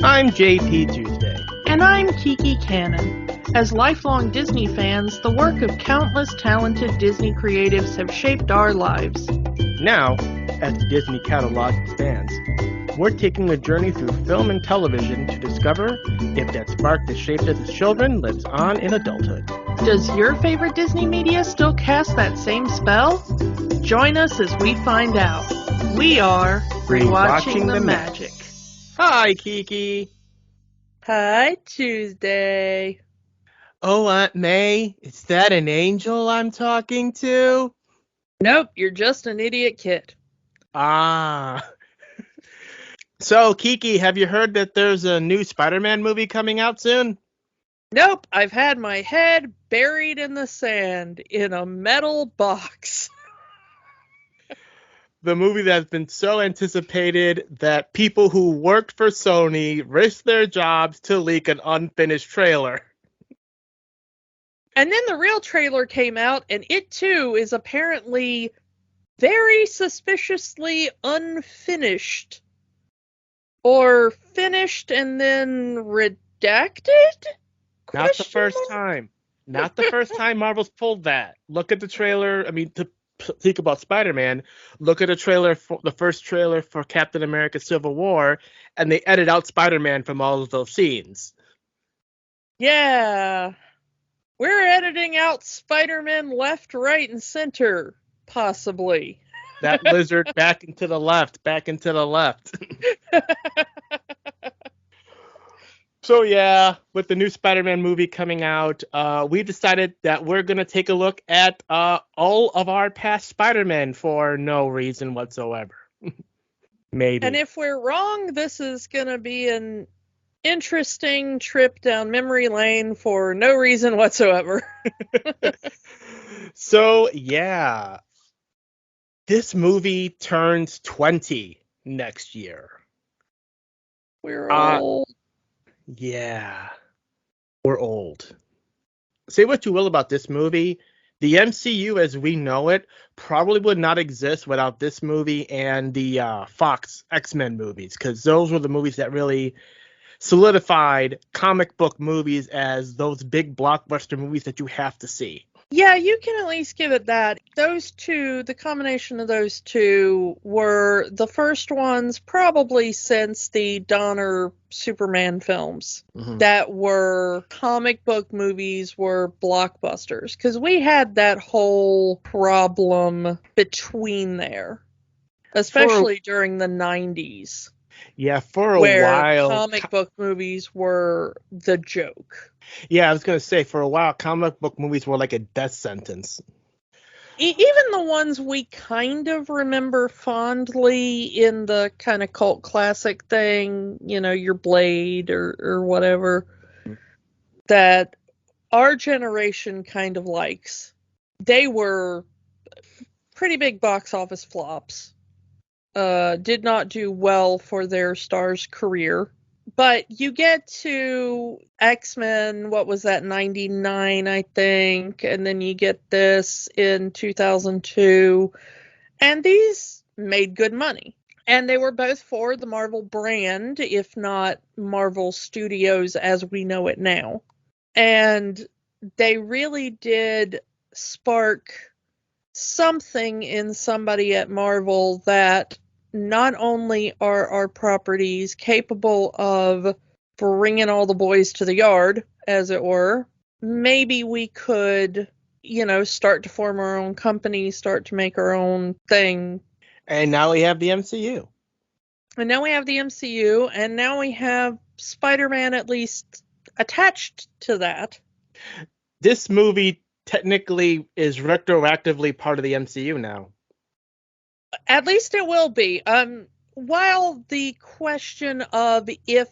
I'm JP Tuesday. And I'm Kiki Cannon. As lifelong Disney fans, the work of countless talented Disney creatives have shaped our lives. Now, as the Disney catalog expands, we're taking a journey through film and television to discover if that spark that shaped us as children lives on in adulthood. Does your favorite Disney media still cast that same spell? Join us as we find out. We are Rewatching the Magic. Hi, Kiki. Hi, Tuesday. Oh, Aunt May, is that an angel I'm talking to? Nope, you're just an idiot kid. Ah. So, Kiki, have you heard that there's a new Spider-Man movie coming out soon? Nope, I've had my head buried in the sand in a metal box. The movie that's been so anticipated that people who worked for Sony risked their jobs to leak an unfinished trailer. And then the real trailer came out, and it too is apparently very suspiciously unfinished. Or finished and then redacted? Not the first time. Not the first time Marvel's pulled that. Look at the trailer. I mean, to speak about Spider-Man, look at the trailer, the first trailer for Captain America Civil War, and they edit out Spider-Man from all of those scenes. Yeah. We're editing out Spider-Man left, right, and center, possibly. That lizard back and to the left. So yeah, with the new Spider-Man movie coming out, we decided that we're going to take a look at all of our past Spider-Man for no reason whatsoever. Maybe. And if we're wrong, this is going to be an interesting trip down memory lane for no reason whatsoever. So yeah, this movie turns 20 next year. We're old. Yeah, we're old. Say what you will about this movie, the MCU as we know it probably would not exist without this movie and the Fox X-Men movies, because those were the movies that really solidified comic book movies as those big blockbuster movies that you have to see. Yeah, you can at least give it that. Those two, the combination of those two were the first ones probably since the Donner Superman films that were comic book movies were blockbusters. Because we had that whole problem between there, especially during the 90s. Yeah, for a where while. Comic book movies were the joke. Yeah, I was going to say, for a while, comic book movies were like a death sentence. Even the ones we kind of remember fondly in the kind of cult classic thing, you know, your Blade or whatever, that our generation kind of likes. They were pretty big box office flops. Did not do well for their star's career. But you get to X-Men, what was that, 99, I think, and then you get this in 2002, and these made good money. And they were both for the Marvel brand, if not Marvel Studios as we know it now. And they really did spark something in somebody at Marvel that not only are our properties capable of bringing all the boys to the yard, as it were, maybe we could, you know, start to form our own company, start to make our own thing. And now we have the MCU. And now we have the MCU, and now we have Spider-Man at least attached to that. This movie technically is retroactively part of the MCU now. At least it will be. While the question of if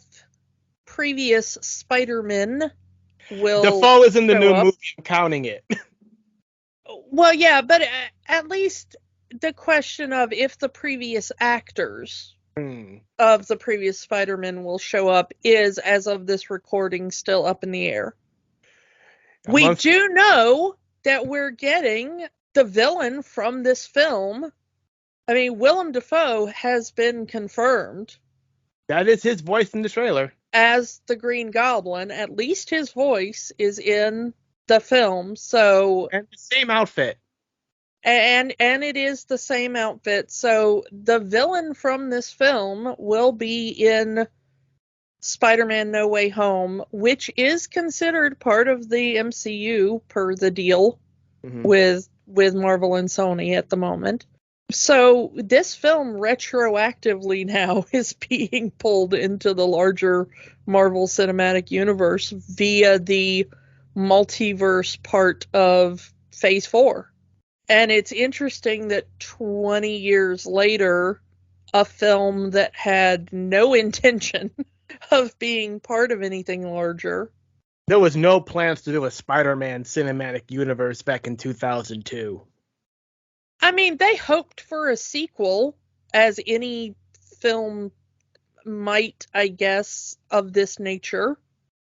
previous Spider-Man will Defoe is in the new up, movie, I'm counting it. Well, yeah, but at least the question of if the previous actors of the previous Spider-Man will show up is, as of this recording, still up in the air. We do know that we're getting the villain from this film. I mean, Willem Dafoe has been confirmed. That is his voice in the trailer. as the Green Goblin. At least his voice is in the film. So, And the same outfit. and it is the same outfit. So the villain from this film will be in Spider-Man No Way Home, which is considered part of the MCU per the deal with Marvel and Sony at the moment. So this film retroactively now is being pulled into the larger Marvel Cinematic Universe via the multiverse part of Phase 4. And it's interesting that 20 years later, a film that had no intention of being part of anything larger. There was no plans to do a Spider-Man cinematic universe back in 2002. I mean, they hoped for a sequel, as any film might, I guess, of this nature.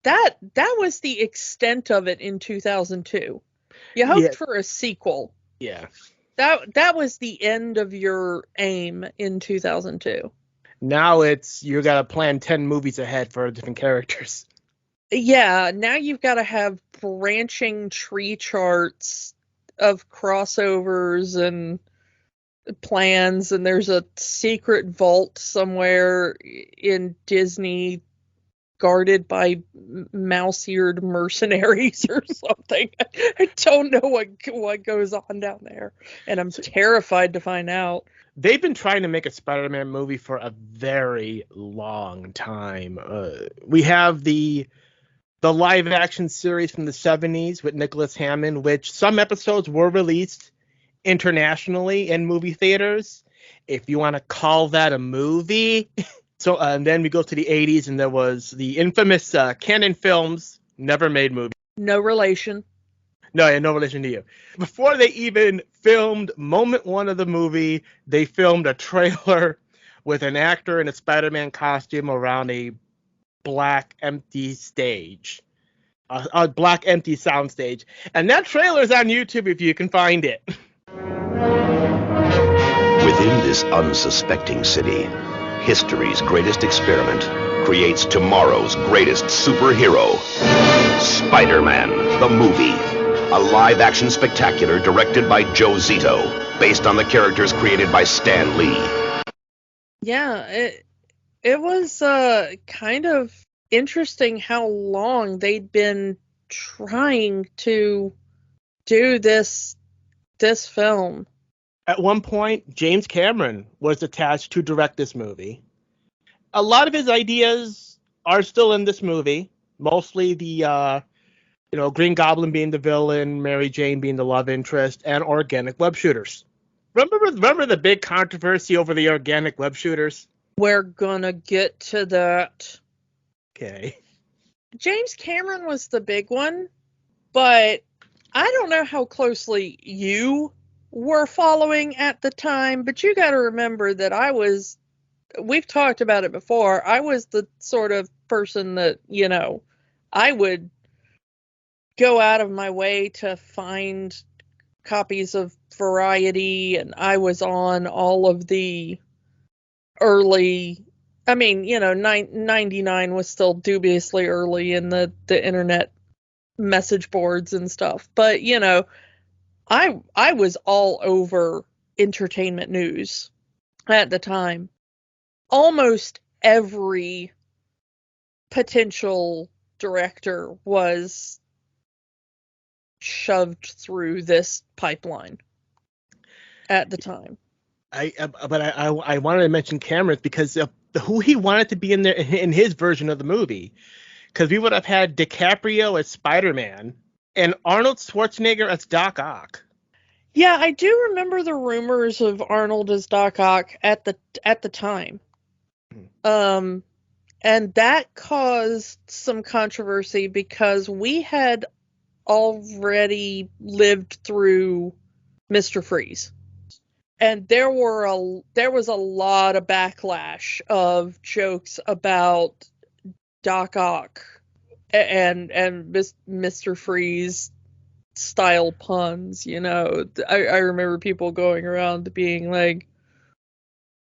That was the extent of it in 2002. You hoped for a sequel. Yeah. That was the end of your aim in 2002. Now it's you got to plan 10 movies ahead for different characters. Yeah, now you've got to have branching tree charts of crossovers and plans, and there's a secret vault somewhere in Disney guarded by mouse-eared mercenaries or something. I don't know what goes on down there, and I'm terrified to find out. They've been trying to make a Spider-Man movie for a very long time. We have the live-action series from the 70s with Nicholas Hammond, which some episodes were released internationally in movie theaters, if you want to call that a movie. So and then we go to the 80s, and there was the infamous Canon Films Never Made Movie. No relation. No, no relation to you. Before they even filmed moment one of the movie, they filmed a trailer with an actor in a Spider-Man costume around a black empty stage. A black empty sound stage. And that trailer is on YouTube if you can find it. Within this unsuspecting city, history's greatest experiment creates tomorrow's greatest superhero. Spider-Man, the movie. A live-action spectacular directed by Joe Zito, based on the characters created by Stan Lee. Yeah, it was kind of interesting how long they'd been trying to do this film. At one point, James Cameron was attached to direct this movie. A lot of his ideas are still in this movie, mostly the Green Goblin being the villain, Mary Jane being the love interest, and organic web shooters. Remember the big controversy over the organic web shooters? We're gonna get to that. Okay. James Cameron was the big one, but I don't know how closely you were following at the time, but you got to remember that we've talked about it before, I was the sort of person that, I would go out of my way to find copies of Variety, and I was on all of the early, 99 was still dubiously early in the internet message boards and stuff, but, I was all over entertainment news at the time. Almost every potential director was shoved through this pipeline at the time. I wanted to mention Cameron because of who he wanted to be in there in his version of the movie. Because we would have had DiCaprio as Spider-Man and Arnold Schwarzenegger as Doc Ock. Yeah, I do remember the rumors of Arnold as Doc Ock at the time. And that caused some controversy because we had already lived through Mr. Freeze. And there was a lot of backlash of jokes about Doc Ock and Mr. Freeze style puns, I remember people going around being like,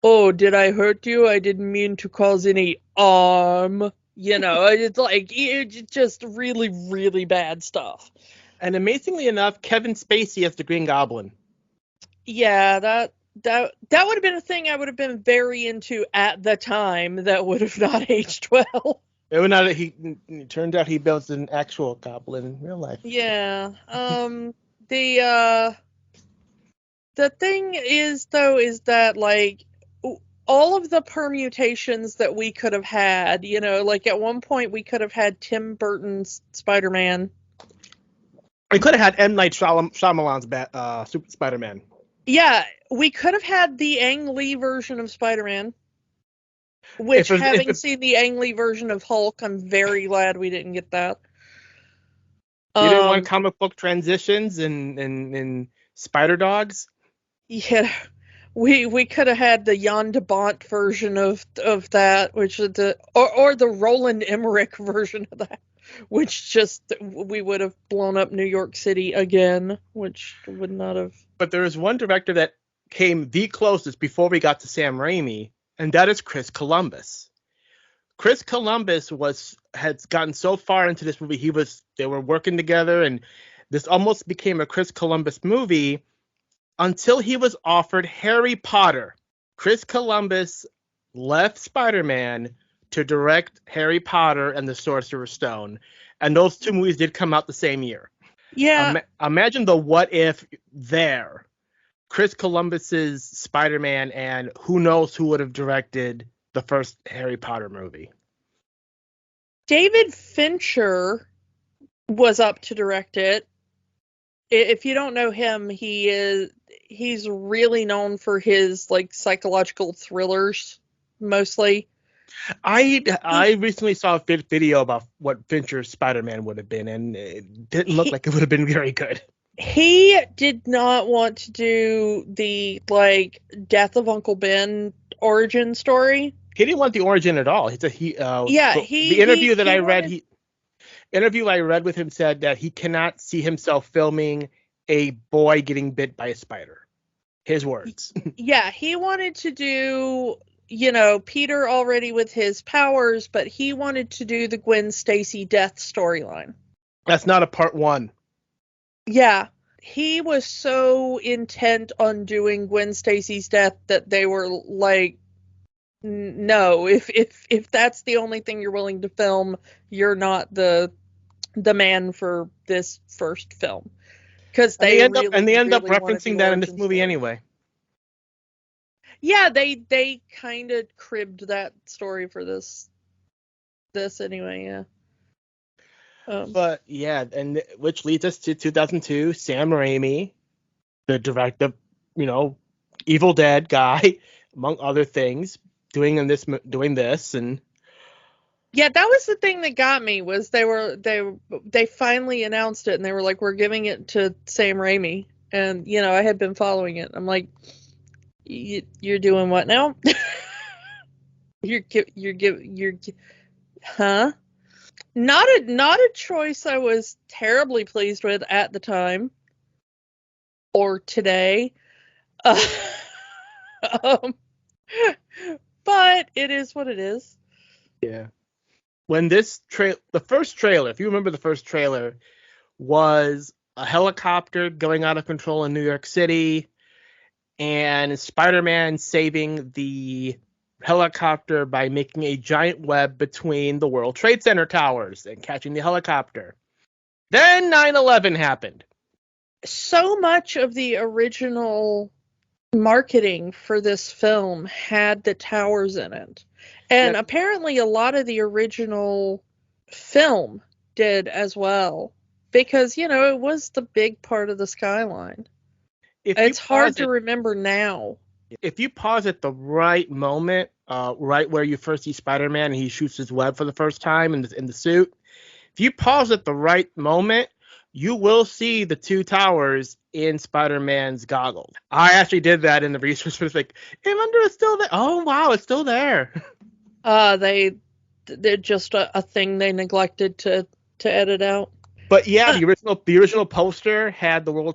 "Oh, did I hurt you? I didn't mean to cause any harm." It's like just really, really bad stuff. And amazingly enough, Kevin Spacey as the Green Goblin. Yeah, that would have been a thing I would have been very into at the time. That would have not aged well. It would not. It turned out he built an actual goblin in real life. Yeah. The thing is that like all of the permutations that we could have had, like at one point we could have had Tim Burton's Spider-Man. We could have had M. Night Shyamalan's Super Spider-Man. Yeah, we could have had the Ang Lee version of Spider-Man. Which, having seen the Ang Lee version of Hulk, I'm very glad we didn't get that. You didn't want comic book transitions and spider dogs? Yeah, we could have had the Jan de Bont version of that, which is or the Roland Emmerich version of that, which just we would have blown up New York City again, which would not have. But there is one director that came the closest before we got to Sam Raimi, and that is Chris Columbus. Chris Columbus had gotten so far into this movie, they were working together, and this almost became a Chris Columbus movie until he was offered Harry Potter. Chris Columbus left Spider-Man to direct Harry Potter and the Sorcerer's Stone, and those two movies did come out the same year. Yeah. Imagine the what if there. Chris Columbus's Spider-Man, and who knows who would have directed the first Harry Potter movie. David Fincher was up to direct it. If you don't know him, he's really known for his like psychological thrillers mostly. I recently saw a video about what Fincher's Spider-Man would have been, and it didn't look like it would have been very good. He did not want to do the like Death of Uncle Ben origin story. He didn't want the origin at all. The interview I read with him said that he cannot see himself filming a boy getting bit by a spider. His words. Yeah, he wanted to do, Peter already with his powers, but he wanted to do the Gwen Stacy death storyline. That's not a part one. Yeah, he was so intent on doing Gwen Stacy's death that they were like, no, if that's the only thing you're willing to film, you're not the man for this first film. Because they end up referencing that in this movie anyway. Yeah, they kind of cribbed that story for this anyway. Yeah. But yeah, and which leads us to 2002, Sam Raimi, the director, Evil Dead guy, among other things, doing this, and yeah, that was the thing that got me was they finally announced it and they were like, we're giving it to Sam Raimi, and I had been following it. I'm like, you're doing what now? you're huh? Not a choice I was terribly pleased with at the time or today. But it is what it is. Yeah. When the first trailer, if you remember the first trailer, was a helicopter going out of control in New York City and Spider-Man saving the helicopter by making a giant web between the World Trade Center towers and catching the helicopter. Then 9/11 happened. So much of the original marketing for this film had the towers in it. And apparently a lot of the original film did as well. Because, it was the big part of the skyline. It's hard to remember now. If you pause at the right moment, right where you first see Spider-Man and he shoots his web for the first time in the suit, if you pause at the right moment, you will see the two towers in Spider-Man's goggles. I actually did that in the research. It's like, I wonder it's still there. Oh, wow, it's still there. They're just a thing they neglected to edit out. But yeah, the original poster had the World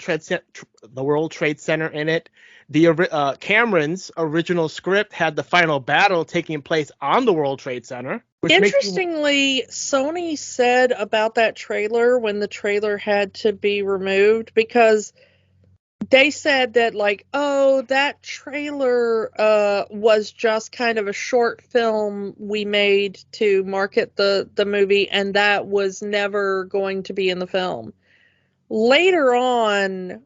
Trade Center in it. The Cameron's original script had the final battle taking place on the World Trade Center, Which makes you, Interestingly, Sony said about that trailer when the trailer had to be removed, because they said that, like, oh, that trailer was just kind of a short film we made to market the movie, and that was never going to be in the film. Later on,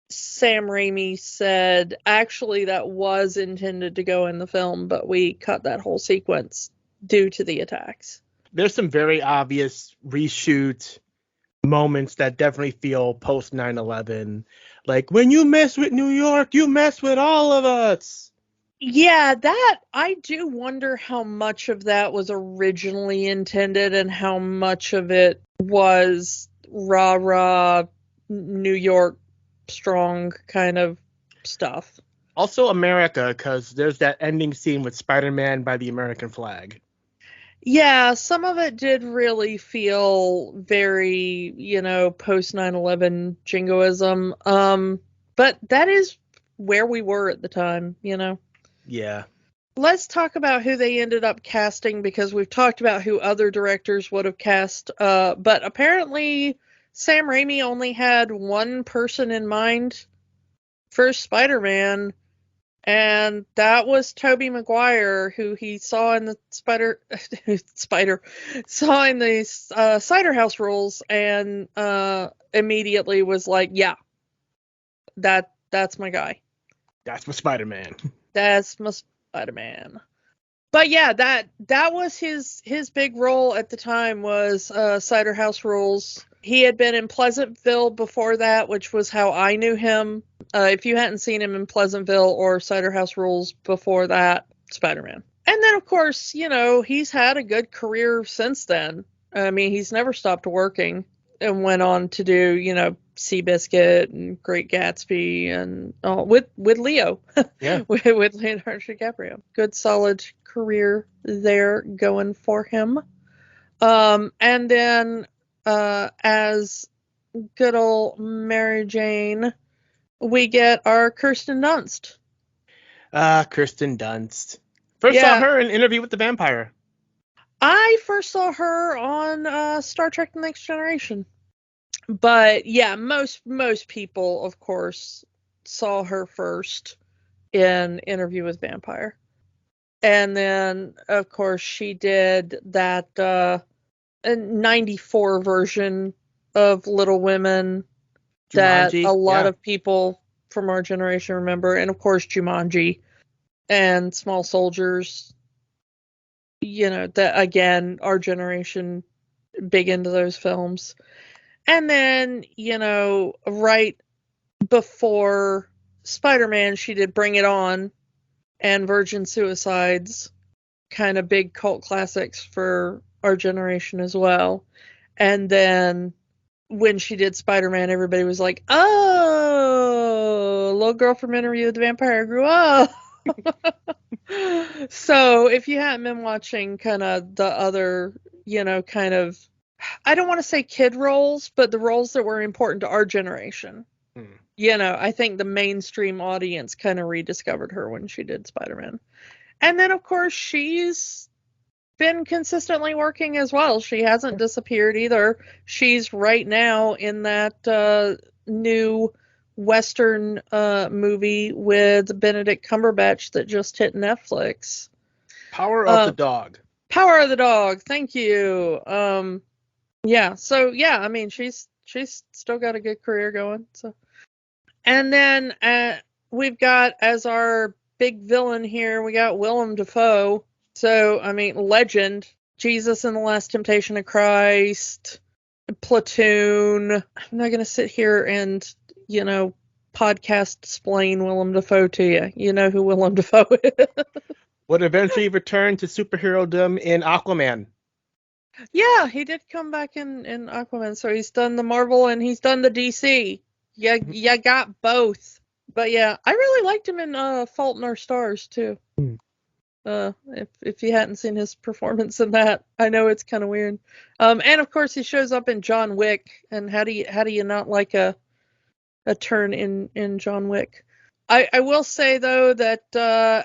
Sam Raimi said, actually, that was intended to go in the film, but we cut that whole sequence due to the attacks. there's some very obvious reshoot moments that definitely feel post 9/11. Like, when you mess with New York, you mess with all of us. Yeah, that, I do wonder how much of that was originally intended and how much of it was rah-rah New York strong kind of stuff. Also America, because there's that ending scene with Spider-Man by the American flag. Yeah, some of it did really feel very, post 9/11 jingoism. But that is where we were at the time, Yeah. Let's talk about who they ended up casting, because we've talked about who other directors would have cast. But apparently Sam Raimi only had one person in mind for Spider-Man, and that was Tobey Maguire, who he saw in the saw in the Cider House Rules, and immediately was like, yeah, that's my guy. That's my Spider-Man. That's my Spider-Man. But yeah, that was his big role at the time, was Cider House Rules. He had been in Pleasantville before that, which was how I knew him. If you hadn't seen him in Pleasantville or Cider House Rules before that, Spider-Man. And then, of course, he's had a good career since then. I mean, he's never stopped working, and went on to do, Seabiscuit and Great Gatsby, and with Leo. Yeah. with Leonardo DiCaprio. Good, solid career there going for him. And then as good old Mary Jane, we get our Kirsten Dunst. Kirsten Dunst. First saw her in Interview with the Vampire. I first saw her on Star Trek The Next Generation. But yeah, most people, of course, saw her first in Interview with Vampire. And then, of course, she did that 94 version of Little Women that Jumanji, a lot of people from our generation remember. And, of course, Jumanji and Small Soldiers. That, again, our generation, big into those films. And then, right before Spider-Man, she did Bring It On and Virgin Suicides, kind of big cult classics for our generation as well. And then when she did Spider-Man, everybody was like, oh, little girl from Interview with the Vampire grew up. So if you hadn't been watching kind of the other, kind of, I don't want to say kid roles, but the roles that were important to our generation. I think the mainstream audience kind of rediscovered her when she did Spider-Man. And then, of course, she's been consistently working as well. She hasn't disappeared either. She's right now in that new Western movie with Benedict Cumberbatch that just hit Netflix. Power of the Dog. Power of the Dog. Thank you. Yeah. So yeah, I mean, she's still got a good career going. So, and then we've got, as our big villain here, we got Willem Dafoe. So, I mean, legend. Jesus and the Last Temptation of Christ, Platoon. I'm not going to sit here and, podcast explain Willem Dafoe to you. You know who Willem Dafoe is. Would eventually return to superhero-dom in Aquaman. Yeah, he did come back in Aquaman. So he's done the Marvel and he's done the DC. You got both. But yeah, I really liked him in Fault in Our Stars too. If you hadn't seen his performance in that, I know it's kind of weird. And of course he shows up in John Wick. And how do you not like a turn in John Wick? I will say, though, that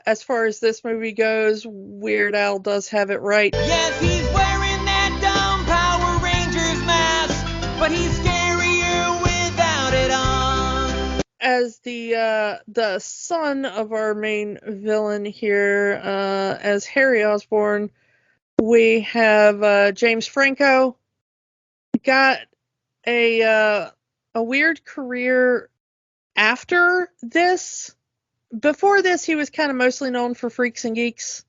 as far as this movie goes, Weird Al does have it right. Yes, he's wearing that dumb Power Rangers mask, but he's scarier without it on. As the son of our main villain here, as Harry Osborn, we have James Franco. Got a weird career after this. Before this, he was kind of mostly known for Freaks and Geeks.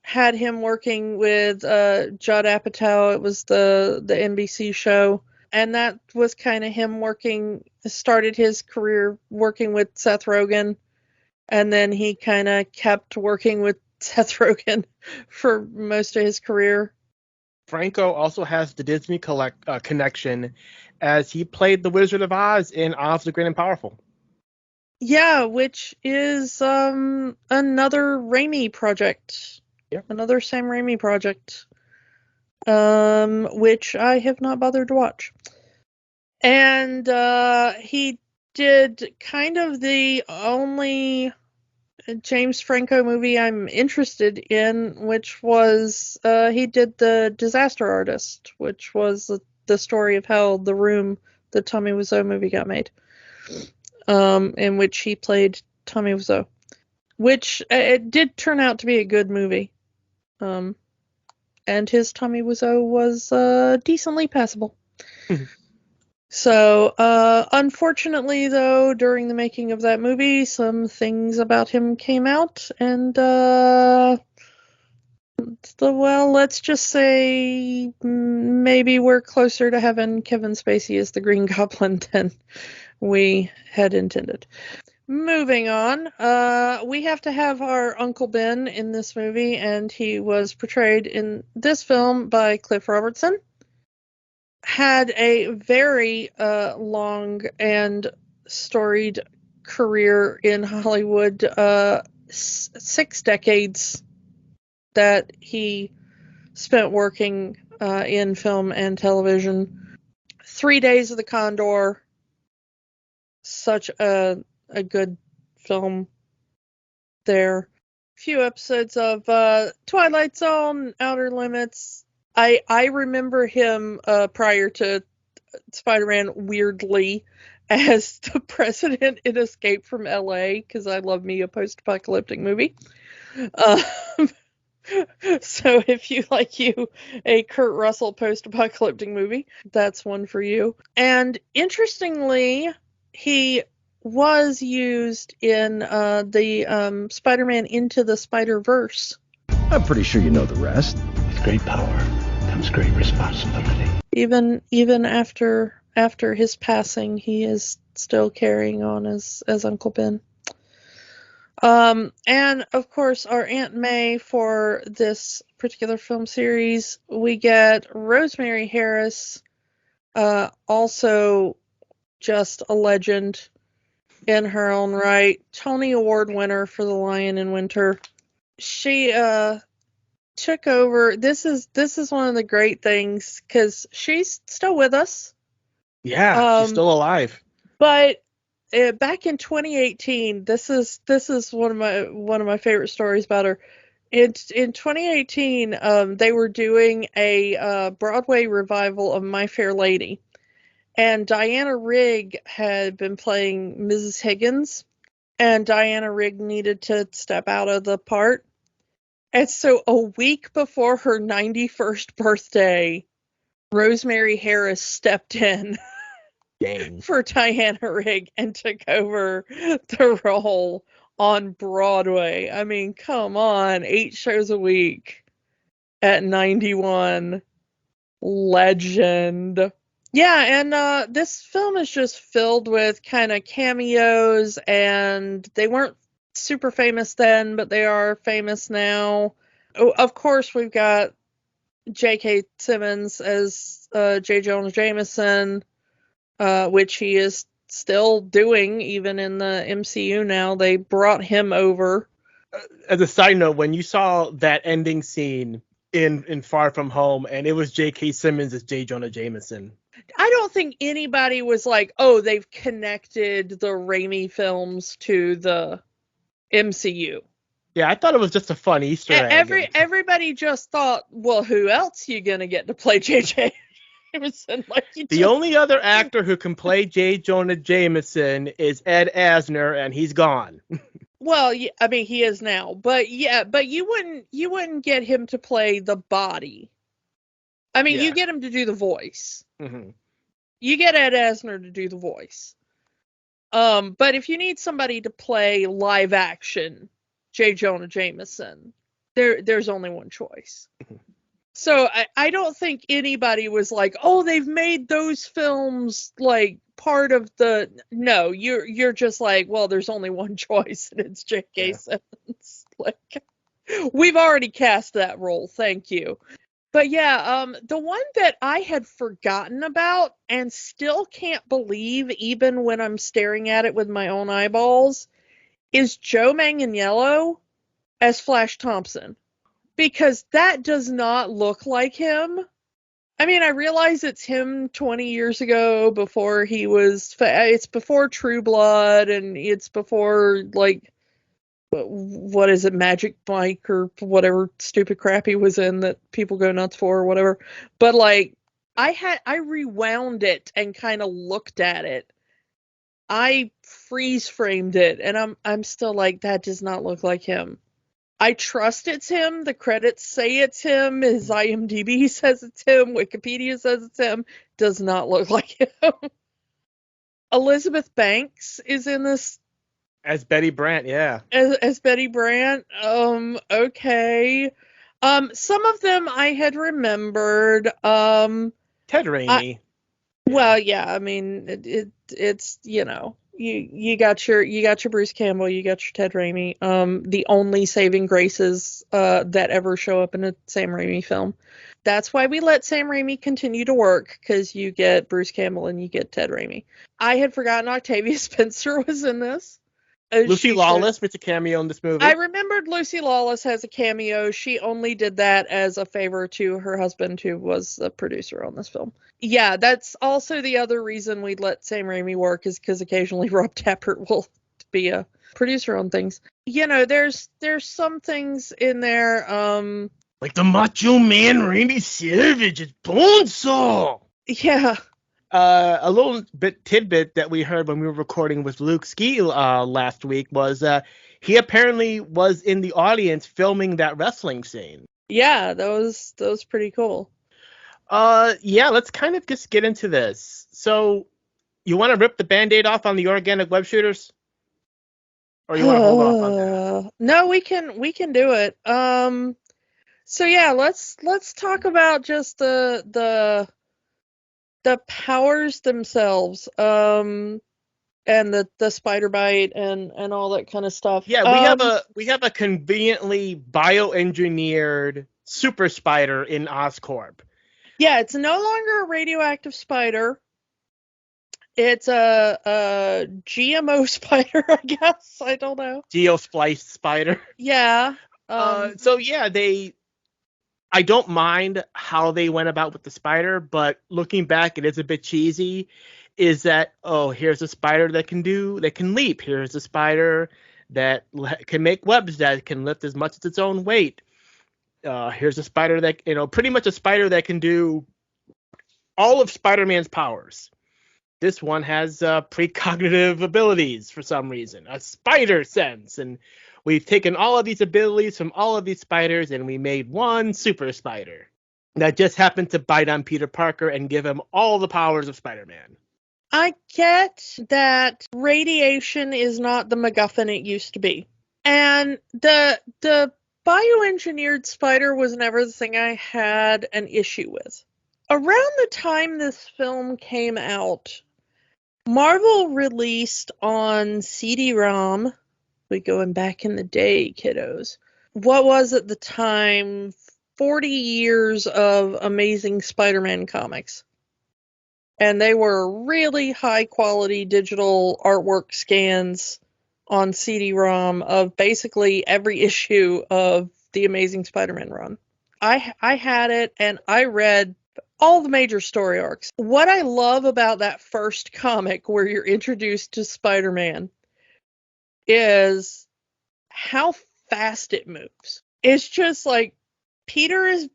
Had him working with Judd Apatow. It was the NBC show. And that was kind of him started his career working with Seth Rogen. And then he kind of kept working with Seth Rogen for most of his career. Franco also has the Disney connection, as he played the Wizard of Oz in Oz the Great and Powerful. Yeah, which is another Raimi project. Yep. Another Sam Raimi project. Which I have not bothered to watch. And he did kind of the only James Franco movie I'm interested in, which was he did The Disaster Artist, which was the story of how The Room, the Tommy Wiseau movie, got made, in which he played Tommy Wiseau, which it did turn out to be a good movie, and his Tommy Wiseau was decently passable. So, unfortunately, though, during the making of that movie, some things about him came out, and, well, let's just say maybe we're closer to having Kevin Spacey as the Green Goblin than we had intended. Moving on, we have to have our Uncle Ben in this movie, and he was portrayed in this film by Cliff Robertson. Had a very long and storied career in Hollywood, 6 decades that he spent working in film and television. 3 Days of the Condor, such a good film there. A few episodes of Twilight Zone, Outer Limits. I remember him prior to Spider-Man weirdly as the president in Escape from LA, because I love me a post-apocalyptic movie. So if you like a Kurt Russell post-apocalyptic movie, that's one for you. And interestingly, he was used in the Spider-Man Into the Spider-Verse. I'm pretty sure you know the rest. With great power comes great responsibility. Even after his passing, he is still carrying on as Uncle Ben. And of course, our Aunt May for this particular film series, we get Rosemary Harris, also just a legend in her own right. Tony Award winner for The Lion in Winter. She took over. This is one of the great things, because she's still with us. Yeah, she's still alive. But back in 2018, this is one of my favorite stories about her. In 2018, they were doing a Broadway revival of My Fair Lady, and Diana Rigg had been playing Mrs. Higgins, and Diana Rigg needed to step out of the part. And so a week before her 91st birthday, Rosemary Harris stepped in for Diana Rigg and took over the role on Broadway. I mean, come on, 8 shows a week at 91. Legend. Yeah, and this film is just filled with kind of cameos, and they weren't super famous then, but they are famous now. Of course, we've got J.K. Simmons as J. Jonah Jameson, which he is still doing even in the MCU now. They brought him over. As a side note, when you saw that ending scene in Far From Home, and it was J.K. Simmons as J. Jonah Jameson. I don't think anybody was like, oh, they've connected the Raimi films to the MCU. Yeah, I thought it was just a fun Easter egg. Everybody just thought, well, who else you gonna get to play J.J. Jameson? The only other actor who can play J. Jonah Jameson is Ed Asner, and he's gone. Well, yeah, I mean, he is now, but you wouldn't get him to play the body. I mean, you get him to do the voice. Mm-hmm. You get Ed Asner to do the voice. But if you need somebody to play live action J. Jonah Jameson, there's only one choice. Mm-hmm. So I don't think anybody was like, oh, they've made those films like part of the. No, you're just like, well, there's only one choice, and it's J.K. Simmons. Like, we've already cast that role. Thank you. But yeah, the one that I had forgotten about and still can't believe, even when I'm staring at it with my own eyeballs, is Joe Manganiello as Flash Thompson. Because that does not look like him. I mean, I realize it's him 20 years ago, before he was... It's before True Blood, and it's before, like... What is it, Magic Mike, or whatever stupid crap he was in that people go nuts for, or whatever. But, like, I rewound it and kind of looked at it. I freeze framed it, and I'm still like, that does not look like him. I trust it's him. The credits say it's him. His IMDb says it's him. Wikipedia says it's him. Does not look like him. Elizabeth Banks is in this. As Betty Brant, yeah. As Betty Brant. Okay. Some of them I had remembered. Ted Raimi. Well, yeah. I mean, it's You got your Bruce Campbell, you got your Ted Raimi. The only saving graces that ever show up in a Sam Raimi film. That's why we let Sam Raimi continue to work, because you get Bruce Campbell and you get Ted Raimi. I had forgotten Octavia Spencer was in this. Lucy Lawless makes a cameo in this movie. I remembered Lucy Lawless has a cameo. She only did that as a favor to her husband, who was the producer on this film. Yeah, that's also the other reason we'd let Sam Raimi work, is because occasionally Rob Tappert will be a producer on things. There's some things in there. Like the Macho Man Randy Savage is Bonesaw. Yeah. A little bit tidbit that we heard when we were recording with Luke Ski last week was he apparently was in the audience filming that wrestling scene. Yeah, that was pretty cool. Yeah, let's kind of just get into this. So, you want to rip the Band-Aid off on the organic web shooters? Or you want to hold off on that? No, we can do it. So yeah, let's talk about just the powers themselves, and the spider bite and all that kind of stuff. Yeah, we have a conveniently bioengineered super spider in Oscorp. Yeah, it's no longer a radioactive spider. It's a GMO spider, I guess. I don't know. Geospliced spider. Yeah. So yeah, I don't mind how they went about with the spider, but looking back, it is a bit cheesy. Is that, here's a spider that can leap. Here's a spider that can make webs that can lift as much as its own weight. Here's a spider that, pretty much a spider that can do all of Spider-Man's powers. This one has precognitive abilities for some reason, a spider sense, and we've taken all of these abilities from all of these spiders, and we made one super spider that just happened to bite on Peter Parker and give him all the powers of Spider-Man. I get that radiation is not the MacGuffin it used to be. And the bioengineered spider was never the thing I had an issue with. Around the time this film came out, Marvel released on CD-ROM, we're going back in the day, kiddos, what was at the time 40 years of Amazing Spider-Man comics. And they were really high quality digital artwork scans on CD-ROM of basically every issue of the Amazing Spider-Man run. I had it, and I read all the major story arcs. What I love about that first comic where you're introduced to Spider-Man is how fast it moves. It's just like Peter is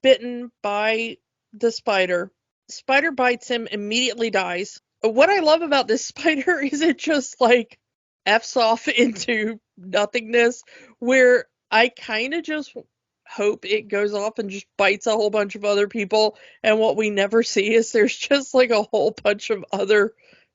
bitten by the spider. Spider bites him, immediately dies. What I love about this spider is it just like F's off into nothingness, where I kind of just hope it goes off and just bites a whole bunch of other people, and what we never see is there's just like a whole bunch of other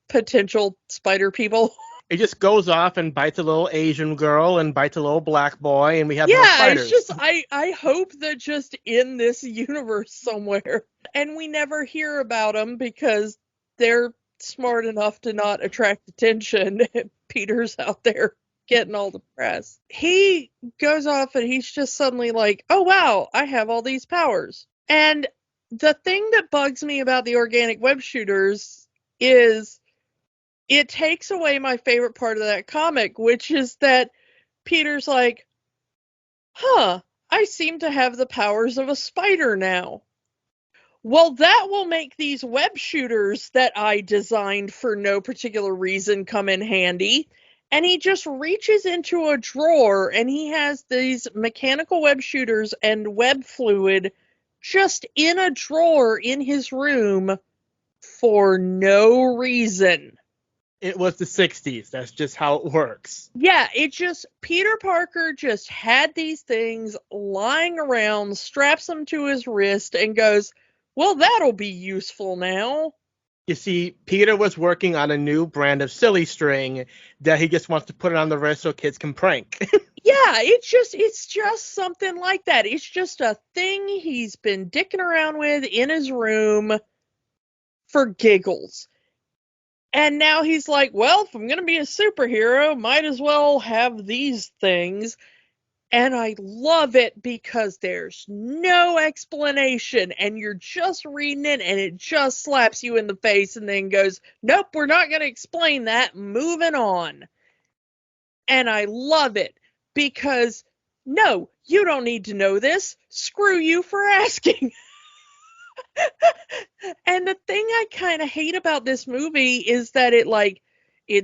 potential spider people. It just goes off and bites a little Asian girl and bites a little black boy, and we have more Yeah, spiders. it's just I hope that just in this universe somewhere, and we never hear about them because they're smart enough to not attract attention. Peter's out there getting all the press. He goes off and he's just suddenly like, oh wow, I have all these powers. And the thing that bugs me about the organic web shooters is it takes away my favorite part of that comic, which is that Peter's like, I seem to have the powers of a spider now. Well, that will make these web shooters that I designed for no particular reason come in handy. And he just reaches into a drawer and he has these mechanical web shooters and web fluid just in a drawer in his room for no reason. It was the 60s. That's just how it works. Yeah, Peter Parker just had these things lying around, straps them to his wrist, and goes, well, that'll be useful now. You see, Peter was working on a new brand of silly string that he just wants to put it on the wrist so kids can prank. Yeah, it's just something like that. It's just a thing he's been dicking around with in his room for giggles. And now he's like, well, if I'm going to be a superhero, might as well have these things. And I love it because there's no explanation and you're just reading it and it just slaps you in the face and then goes, nope, we're not going to explain that. Moving on. And I love it because, no, you don't need to know this. Screw you for asking. And the thing I kind of hate about this movie is that it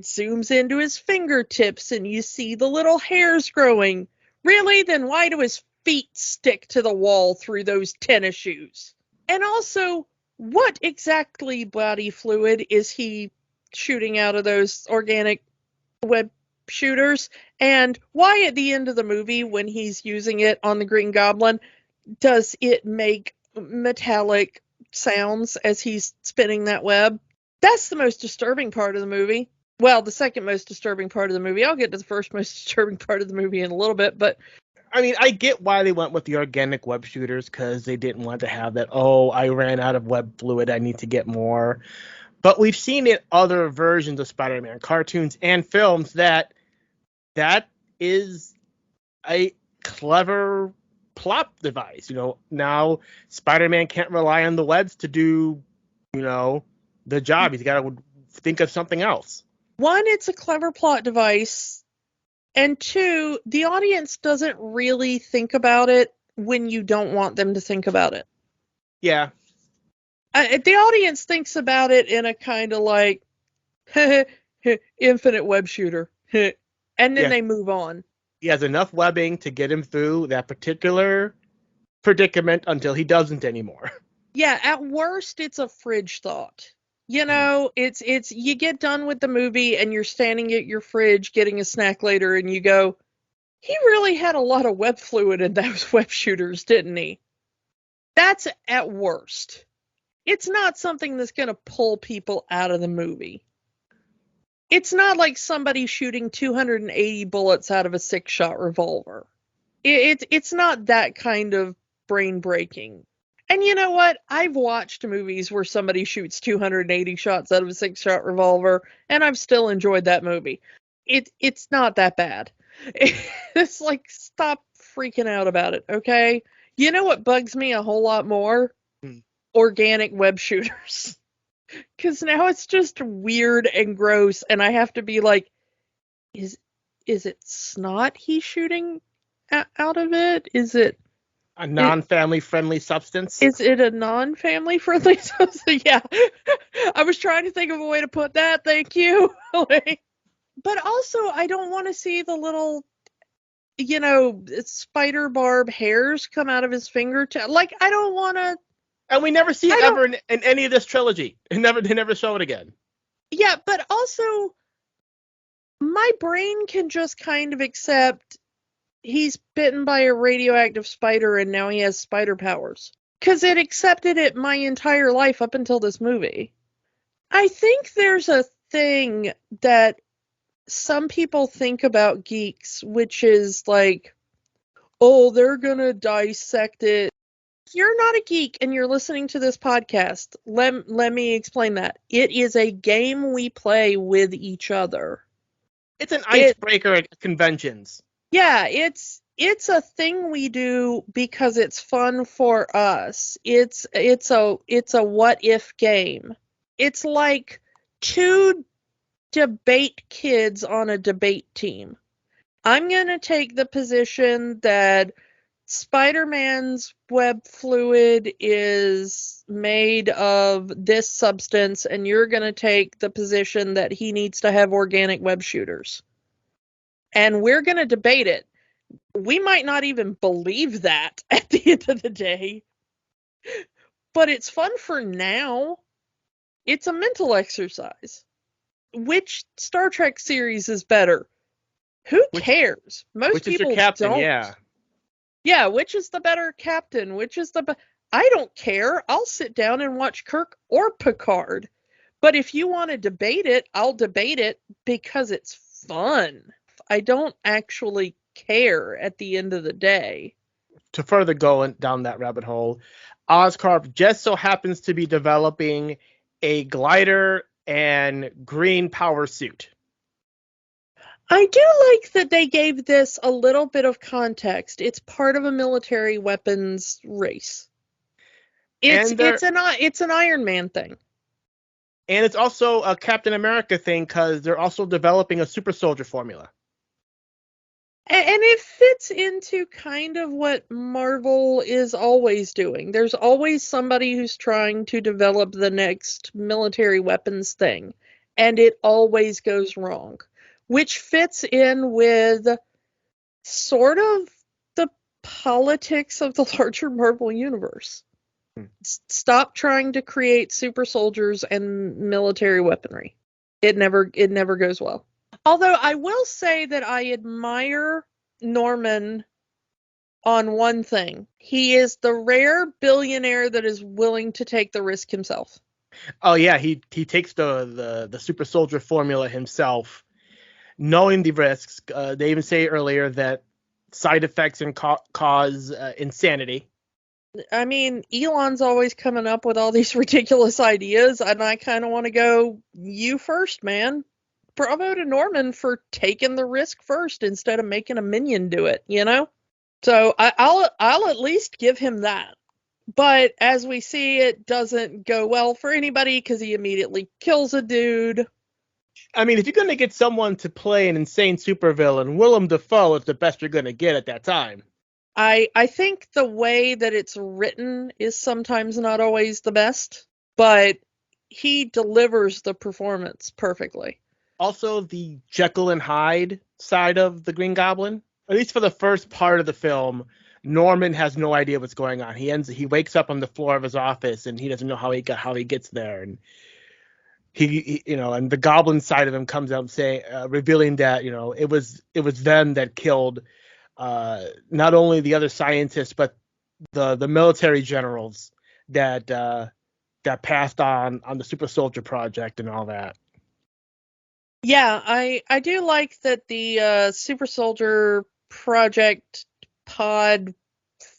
zooms into his fingertips and you see the little hairs growing. Really? Then why do his feet stick to the wall through those tennis shoes? And also, what exactly body fluid is he shooting out of those organic web shooters? And why at the end of the movie, when he's using it on the Green Goblin, does it make metallic sounds as he's spinning that web? That's the most disturbing part of the movie. Well, the second most disturbing part of the movie. I'll get to the first most disturbing part of the movie in a little bit, but I mean, I get why they went with the organic web shooters, because they didn't want to have that, oh, I ran out of web fluid, I need to get more. But we've seen in other versions of Spider-Man cartoons and films that is a clever plot device. Now Spider-Man can't rely on the webs to do, the job. He's got to think of something else. One, it's a clever plot device, and two, the audience doesn't really think about it when you don't want them to think about it. Yeah. The audience thinks about it in a kind of like, infinite web shooter, and then they move on. He has enough webbing to get him through that particular predicament until he doesn't anymore. Yeah, at worst, it's a fridge thought. It's you get done with the movie and you're standing at your fridge getting a snack later and you go, he really had a lot of web fluid in those web shooters, didn't he? That's at worst. It's not something that's going to pull people out of the movie. It's not like somebody shooting 280 bullets out of a 6-shot revolver. It's not that kind of brain breaking. And you know what? I've watched movies where somebody shoots 280 shots out of a 6-shot revolver, and I've still enjoyed that movie. It's not that bad. It's like, stop freaking out about it, okay? You know what bugs me a whole lot more? Organic web shooters. Because now it's just weird and gross, and I have to be like, is it snot he's shooting out of it? Is it... A non-family friendly substance. Is it a non-family friendly substance? Yeah. I was trying to think of a way to put that. Thank you. But also, I don't want to see the little, spider barb hairs come out of his fingertip. Like, I don't want to. And we never see it ever in any of this trilogy. They never show it again. Yeah, but also, my brain can just kind of accept he's bitten by a radioactive spider and now he has spider powers. Because it accepted it my entire life up until this movie. I think there's a thing that some people think about geeks, which is like, oh, they're gonna dissect it. If you're not a geek and you're listening to this podcast, let me explain that. It is a game we play with each other. It's an icebreaker at conventions. Yeah, it's a thing we do because it's fun for us. It's a what if game. It's like two debate kids on a debate team. I'm going to take the position that Spider-Man's web fluid is made of this substance, and you're going to take the position that he needs to have organic web shooters. And we're going to debate it. We might not even believe that at the end of the day, but it's fun for now. It's a mental exercise. Which Star Trek series is better? Who cares? Most people is your captain, don't. Yeah. Yeah, which is the better captain? I don't care. I'll sit down and watch Kirk or Picard. But if you want to debate it, I'll debate it because it's fun. I don't actually care at the end of the day. To further go down that rabbit hole, Oscorp just so happens to be developing a glider and green power suit. I do like that they gave this a little bit It's part of a military weapons race. It's an Iron Man thing. And it's also a Captain America thing because they're also developing a super soldier formula. And it fits into kind of what Marvel is always doing. There's always somebody who's trying to develop the next military weapons thing, and it always goes wrong, which fits in with sort of the politics of the larger Marvel universe. Stop trying to create super soldiers and military weaponry. It never goes well. Although I will say that I admire Norman on one thing. He is the rare billionaire that is willing to take the risk himself. Oh yeah, he takes the super soldier formula himself, knowing the risks. They even say earlier that side effects and cause insanity. I mean, Elon's always coming up with all these ridiculous ideas, and I kind of want to go, you first, man. Bravo to Norman for taking the risk first instead of making a minion do it, So I'll at least give him that. But as we see, it doesn't go well for anybody because he immediately kills a dude. I mean, if you're going to get someone to play an insane supervillain, Willem Dafoe is the best you're going to get at that time. I think the way that it's written is sometimes not always the best, but he delivers the performance perfectly. Also, the Jekyll and Hyde side of the Green Goblin, at least for the first part of the film, Norman has no idea what's going on. He wakes up on the floor of his office and he doesn't know how he gets there, and he and the Goblin side of him comes out saying, revealing that it was them that killed not only the other scientists but the military generals that passed on the super soldier project and all that. Yeah, I do like that the super soldier project pod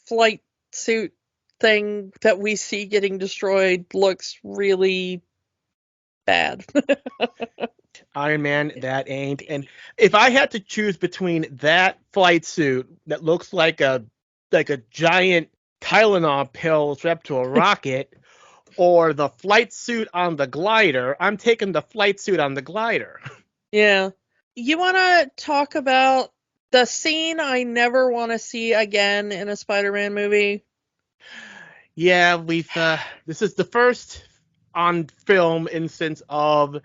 flight suit thing that we see getting destroyed looks really bad. Iron Man, that ain't. And if I had to choose between that flight suit that looks like a giant Tylenol pill strapped to a rocket or the flight suit on the glider, I'm taking the flight suit on the glider. Yeah. You want to talk about The scene I never want to see again in a Spider-Man movie. Yeah, this is the first on film instance of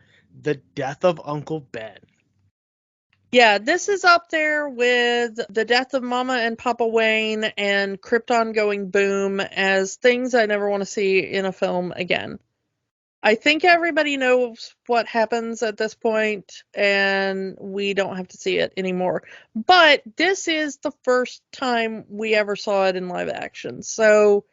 the death of Uncle Ben. Yeah, this is up there with the death of Mama and Papa Wayne and Krypton going boom as things I never want to see in a film again. I think everybody knows what happens at this point, and we don't have to see it anymore. But this is the first time we ever saw it in live action, so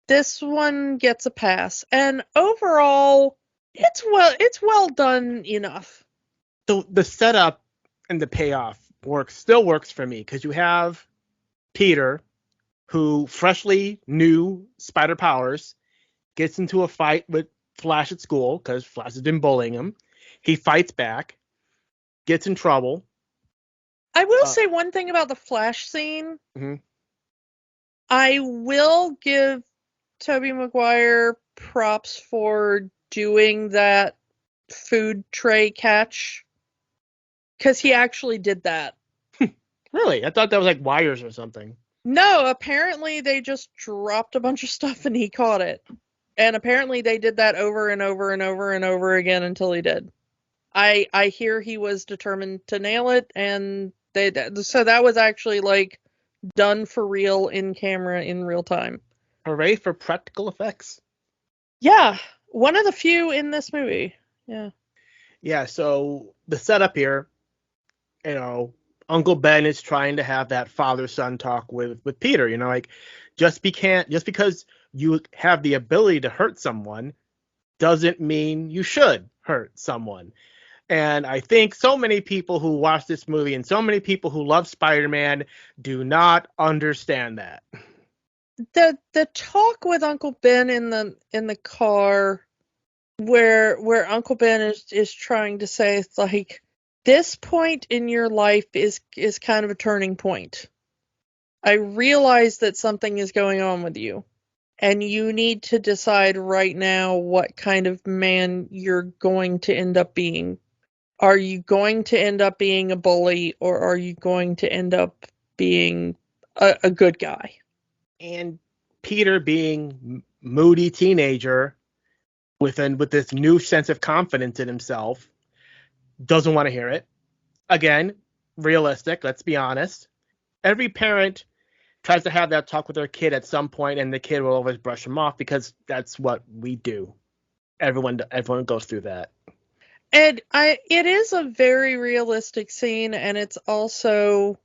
this one gets a pass. And overall, it's well done enough. The setup and the payoff still works for me, because you have Peter, who freshly new spider powers, gets into a fight with Flash at school because Flash has been bullying him. He fights back, gets in trouble. I will say one thing about the Flash scene. Mhm. I will give Tobey Maguire props for doing that food tray catch, because he actually did that. Really? I thought that was like wires or something. No, apparently they just dropped a bunch of stuff and he caught it. And apparently they did that over and over and over and over again until he did. I hear he was determined to nail it, and so that was actually like done for real in camera in real time. Hooray for practical effects. Yeah, one of the few in this movie. Yeah. Yeah, so the setup here, Uncle Ben is trying to have that father-son talk with Peter, like just because you have the ability to hurt someone doesn't mean you should hurt someone. And I think so many people who watch this movie and so many people who love Spider-Man do not understand that. The talk with Uncle Ben in the car, where Uncle Ben is trying to say, it's like, this point in your life is kind of a turning point. I realize that something is going on with you, and you need to decide right now what kind of man you're going to end up being. Are you going to end up being a bully, or are you going to end up being a good guy? And Peter, being moody teenager with this new sense of confidence in himself, doesn't want to hear it. Again, realistic, let's be honest. Every parent tries to have that talk with their kid at some point, and the kid will always brush them off, because that's what we do. Everyone goes through that. And it is a very realistic scene, and it's also,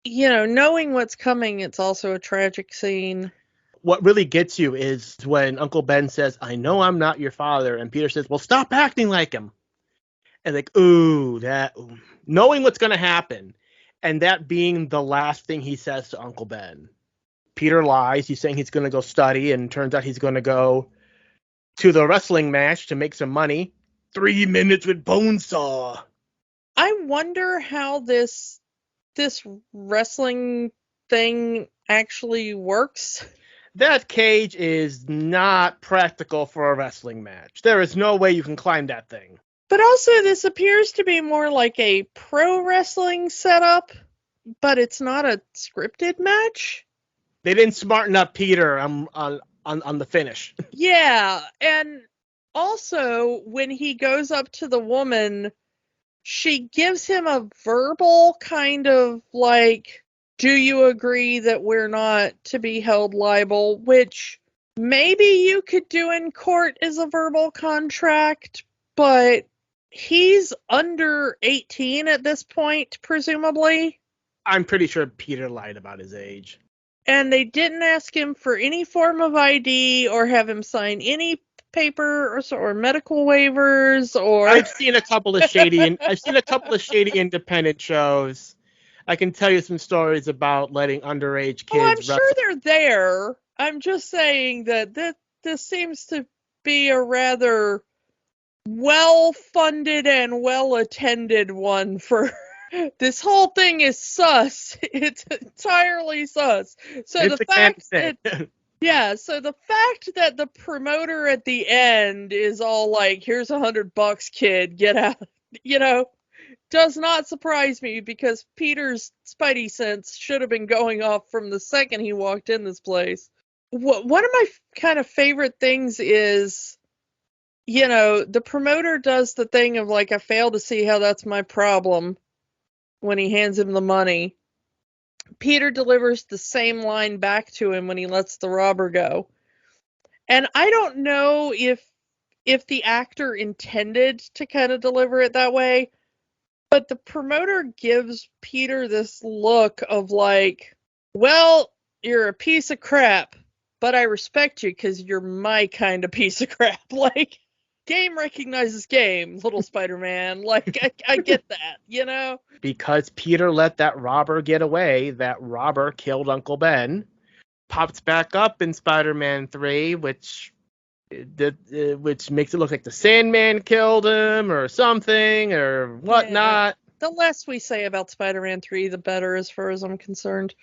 knowing what's coming, it's also a tragic scene. What really gets you is when Uncle Ben says, "I know I'm not your father," and Peter says, "Well, stop acting like him." And like, knowing what's going to happen, and that being the last thing he says to Uncle Ben. Peter lies. He's saying he's going to go study, and turns out he's going to go to the wrestling match to make some money. 3 minutes with Bonesaw. I wonder how this wrestling thing actually works. That cage is not practical for a wrestling match. There is no way you can climb that thing. But also, this appears to be more like a pro wrestling setup, but it's not a scripted match. They didn't smarten up Peter on the finish. Yeah, and also, when he goes up to the woman, she gives him a verbal kind of like, do you agree that we're not to be held liable? Which maybe you could do in court as a verbal contract, but he's under 18 at this point, presumably. I'm pretty sure Peter lied about his age. And they didn't ask him for any form of ID or have him sign any paper or medical waivers. Or I've seen a couple of shady independent shows. I can tell you some stories about letting underage kids. Oh, I'm sure they're there. I'm just saying that this seems to be a rather well-funded and well-attended one for. This whole thing is sus. It's entirely sus. So it's the fact that so the fact that the promoter at the end is all like, "Here's $100, kid, get out," does not surprise me because Peter's spidey sense should have been going off from the second he walked in this place. One of my kind of favorite things is, the promoter does the thing of like, I fail to see how that's my problem when he hands him the money. Peter delivers the same line back to him when he lets the robber go. And I don't know if the actor intended to kind of deliver it that way, but the promoter gives Peter this look of like, well, you're a piece of crap, but I respect you because you're my kind of piece of crap. Like, game recognizes game, little Spider-Man. Like, I get that, Because Peter let that robber get away, that robber killed Uncle Ben. Pops back up in Spider-Man 3, which makes it look like the Sandman killed him or something or whatnot. The less we say about Spider-Man 3, the better as far as I'm concerned.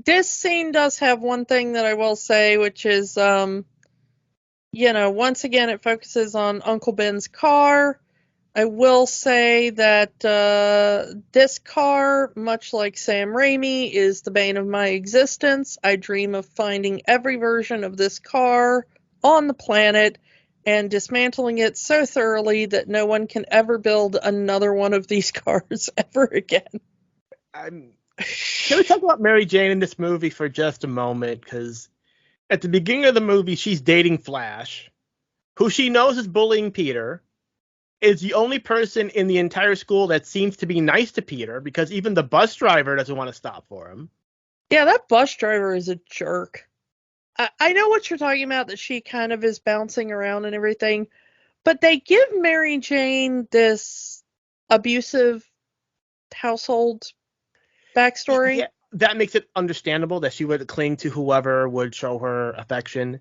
This scene does have one thing that I will say, which is, once again, it focuses on Uncle Ben's car. I will say that this car, much like Sam Raimi, is the bane of my existence. I dream of finding every version of this car on the planet and dismantling it so thoroughly that no one can ever build another one of these cars ever again. Can we talk about Mary Jane in this movie for just a moment? Because at the beginning of the movie, she's dating Flash, who she knows is bullying Peter, is the only person in the entire school that seems to be nice to Peter, because even the bus driver doesn't want to stop for him. Yeah, that bus driver is a jerk. I know what you're talking about, that she kind of is bouncing around and everything, but they give Mary Jane this abusive household backstory. Yeah, that makes it understandable that she would cling to whoever would show her affection.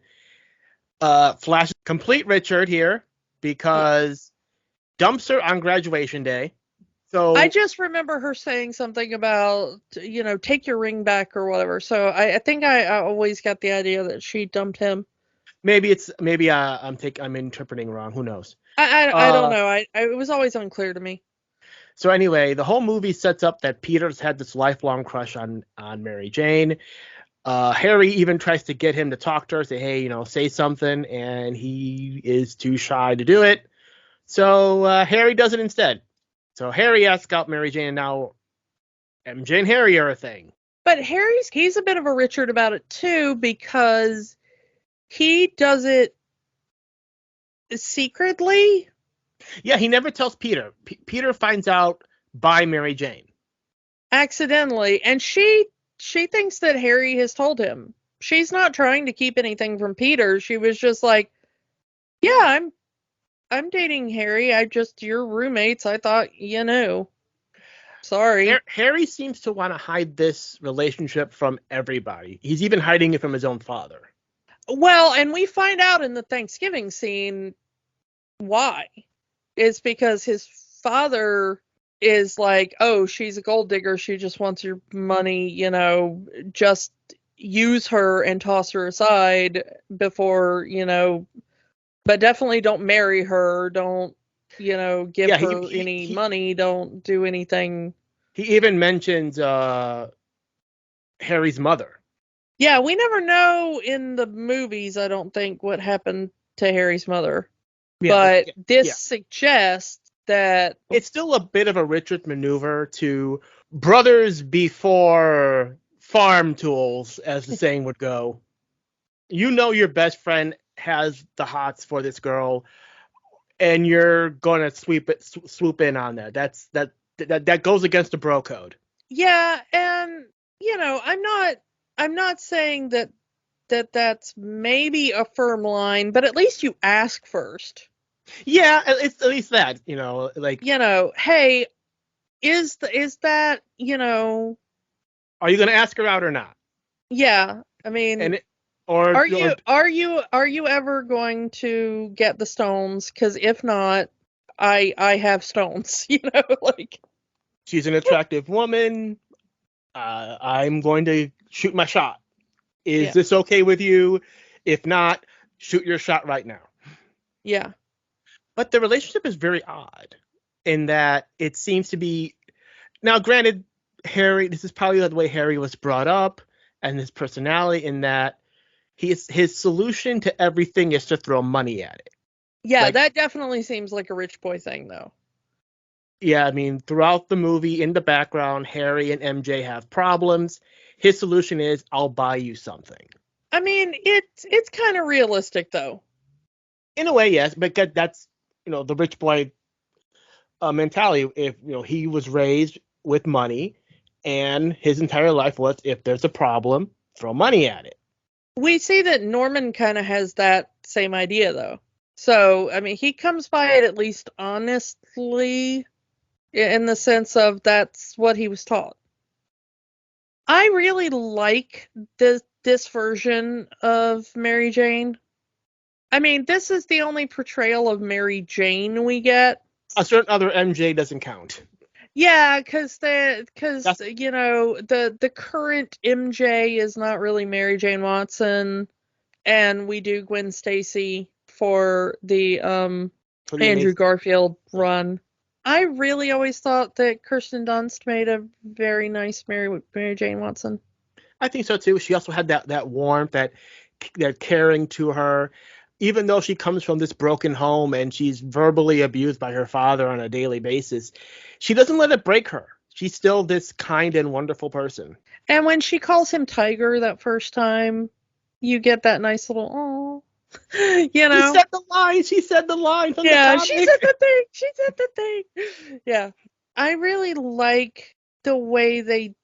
Flash is complete Richard here because dumps her on graduation day. So I just remember her saying something about, take your ring back or whatever. So I think I always got the idea that she dumped him. Maybe I'm interpreting wrong. Who knows? I don't know. It was always unclear to me. So anyway, the whole movie sets up that Peter's had this lifelong crush on Mary Jane. Harry even tries to get him to talk to her, say, hey, say something, and he is too shy to do it. So Harry does it instead. So Harry asks out Mary Jane, and now MJ and Harry are a thing. But he's a bit of a Richard about it too, because he does it secretly. Yeah, he never tells Peter. Peter finds out by Mary Jane. Accidentally. And she thinks that Harry has told him. She's not trying to keep anything from Peter. She was just like, yeah, I'm dating Harry. You're roommates. I thought you knew. Sorry. Harry seems to want to hide this relationship from everybody. He's even hiding it from his own father. Well, and we find out in the Thanksgiving scene why. It's because his father is like, oh, she's a gold digger. She just wants your money, just use her and toss her aside before, but definitely don't marry her. Don't, give her any money. Don't do anything. He even mentions Harry's mother. Yeah, we never know in the movies, I don't think, what happened to Harry's mother. Yeah, but this suggests that it's still a bit of a Richard maneuver to brothers before farm tools, as the saying would go. Your best friend has the hots for this girl, and you're gonna swoop in on that. That goes against the bro code. Yeah, and I'm not saying that's maybe a firm line, but at least you ask first. Yeah, it's at least that, hey, is that, are you going to ask her out or not? Yeah, I mean, are you ever going to get the stones? Because if not, I have stones, she's an attractive woman. I'm going to shoot my shot. Is this okay with you? If not, shoot your shot right now. Yeah. But the relationship is very odd. in that it seems to be, now granted, Harry, this is probably the way Harry was brought up and his personality, in that his solution to everything is to throw money at it. Yeah, Like, that definitely seems like a rich boy thing, though. yeah, I mean, throughout the movie, in the background, Harry and MJ have problems. His solution is, I'll buy you something. I mean, it's kind of realistic, though. In a way, yes, but that's, the rich boy mentality. If, he was raised with money, and his entire life was, if there's a problem, throw money at it. We see that Norman kind of has that same idea, though. So, I mean, he comes by it at least honestly, in the sense of that's what he was taught. I really like this version of Mary Jane. I mean, this is the only portrayal of Mary Jane we get. A certain other MJ doesn't count. Yeah, because the current MJ is not really Mary Jane Watson, and we do Gwen Stacy for the Andrew Garfield run. I really always thought that Kirsten Dunst made a very nice Mary Jane Watson. I think so too. She also had that warmth, that caring to her, even though she comes from this broken home and she's verbally abused by her father on a daily basis. She doesn't let it break her. She's still this kind and wonderful person. And when she calls him Tiger that first time, you get that nice little, oh, She said the line. She said the line from the comic. She said the thing. She said the thing. Yeah. I really like the way they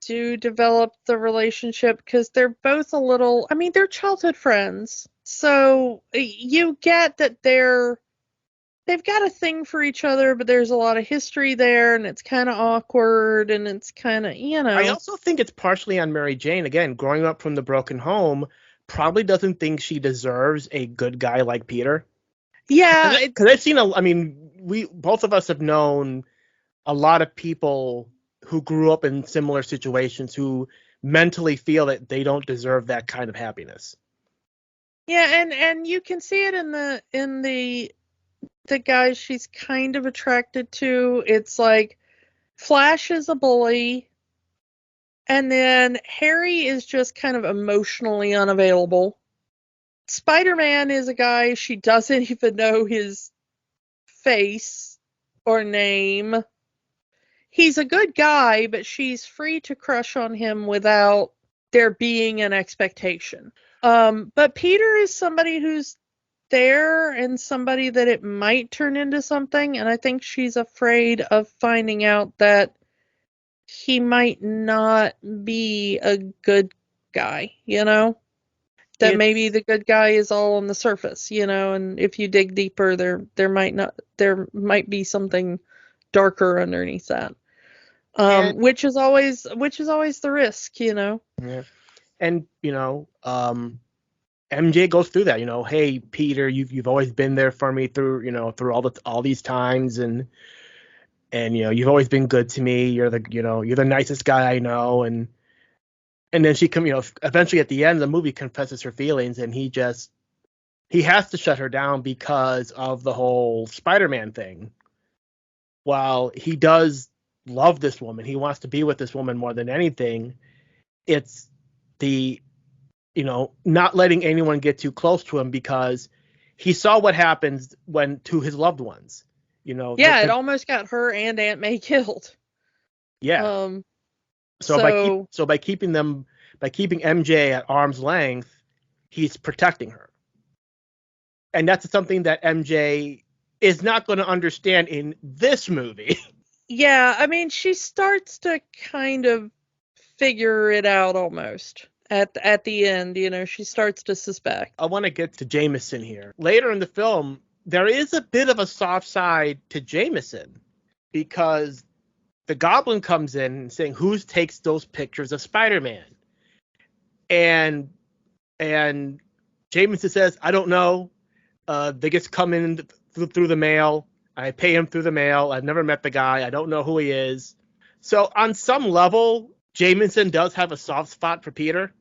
do develop the relationship, because they're both they're childhood friends. So you get that they've got a thing for each other, but there's a lot of history there, and it's kind of awkward, and it's kind of, I also think it's partially on Mary Jane. Again, growing up from the broken home, probably doesn't think she deserves a good guy like Peter. Yeah. Because I've seen, we both of us have known a lot of people who grew up in similar situations who mentally feel that they don't deserve that kind of happiness. Yeah, and you can see it in the guys she's kind of attracted to. It's like Flash is a bully, and then Harry is just kind of emotionally unavailable. Spider-Man is a guy she doesn't even know his face or name. He's a good guy, but she's free to crush on him without there being an expectation. But Peter is somebody who's there, and somebody that it might turn into something, and I think she's afraid of finding out that he might not be a good guy, that maybe the good guy is all on the surface, and if you dig deeper, there might be something darker underneath that, which is always the risk, Yeah. And MJ goes through that, hey Peter, you've always been there for me through all these times, and you've always been good to me. You're the nicest guy I know, and then she eventually at the end of the movie confesses her feelings, and he has to shut her down because of the whole Spider-Man thing. While he does love this woman, he wants to be with this woman more than anything, it's the not letting anyone get too close to him, because he saw what happens to his loved ones. It almost got her and Aunt May killed. Yeah. By keeping MJ at arm's length, he's protecting her. And that's something that MJ is not going to understand in this movie. Yeah, she starts to kind of figure it out almost. At the end, she starts to suspect. I want to get to Jameson here. Later in the film, there is a bit of a soft side to Jameson, because the Goblin comes in saying, who takes those pictures of Spider-Man? And Jameson says, I don't know. They just come in through the mail. I pay him through the mail. I've never met the guy. I don't know who he is. So on some level, Jameson does have a soft spot for Peter.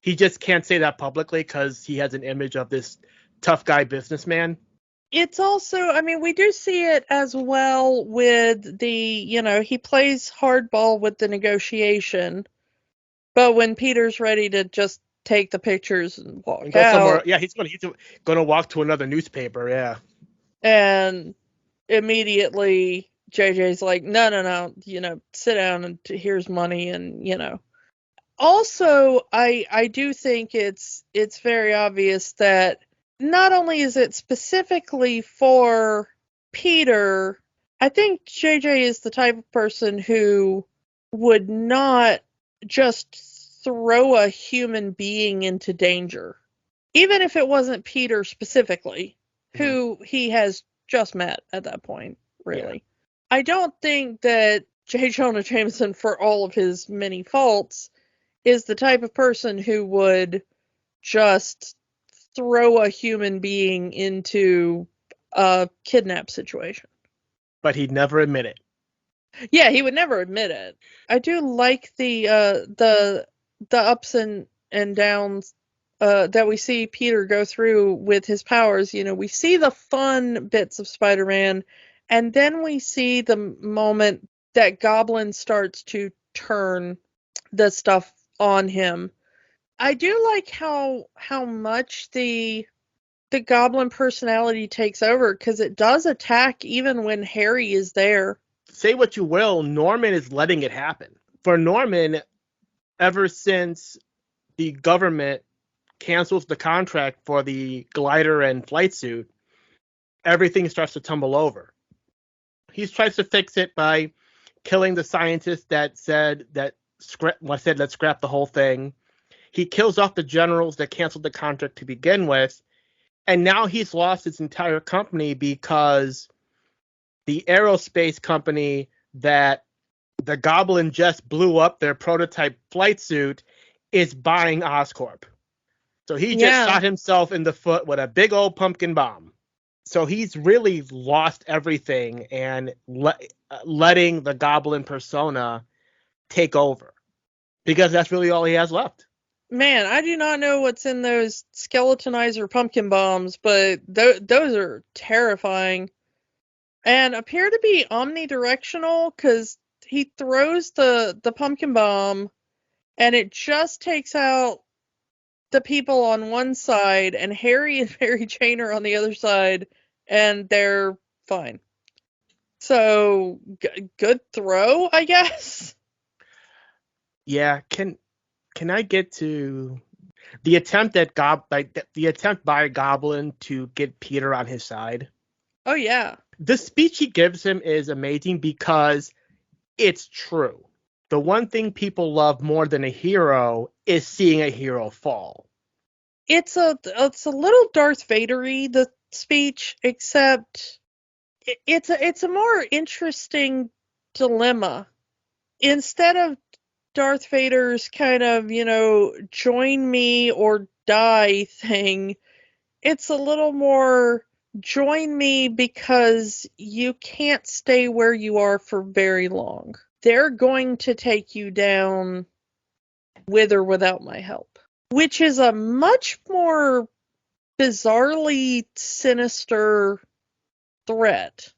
He just can't say that publicly because he has an image of this tough guy businessman. It's also, I mean, we do see it as well with the, he plays hardball with the negotiation, but when Peter's ready to just take the pictures and walk And go somewhere. out, Yeah, he's gonna walk to another newspaper. Yeah. and immediately JJ's like, no, sit down and here's money, and. Also, I do think it's very obvious that not only is it specifically for Peter, I think JJ is the type of person who would not just throw a human being into danger, even if it wasn't Peter specifically, who he has just met at that point, really. Yeah. I don't think that J. Jonah Jameson, for all of his many faults, is the type of person who would just throw a human being into a kidnap situation. But he'd never admit it. Yeah, he would never admit it. I do like the ups and downs that we see Peter go through with his powers. We see the fun bits of Spider-Man, and then we see the moment that Goblin starts to turn the stuff on him. I do like how much the Goblin personality takes over, because it does attack even when Harry is there. Say what you will, Norman is letting it happen. For Norman, ever since the government cancels the contract for the glider and flight suit, everything starts to tumble over. He tries to fix it by killing the scientist that said let's scrap the whole thing. He kills off the generals that canceled the contract to begin with, and now he's lost his entire company because the aerospace company that the Goblin just blew up their prototype flight suit is buying Oscorp. So he just shot himself in the foot with a big old pumpkin bomb. So he's really lost everything and letting the Goblin persona take over, because that's really all he has left. Man, I do not know what's in those skeletonizer pumpkin bombs, but those are terrifying and appear to be omnidirectional, because he throws the pumpkin bomb and it just takes out the people on one side, and Harry and Mary Jane are on the other side, and they're fine. So good throw, I guess. Yeah, can I get to the attempt the attempt by Goblin to get Peter on his side? Oh yeah. The speech he gives him is amazing because it's true. The one thing people love more than a hero is seeing a hero fall. It's a little Darth Vader-y, the speech, except it's a more interesting dilemma. Instead of Darth Vader's kind of, join me or die thing, it's a little more join me because you can't stay where you are for very long. They're going to take you down with or without my help, which is a much more bizarrely sinister threat.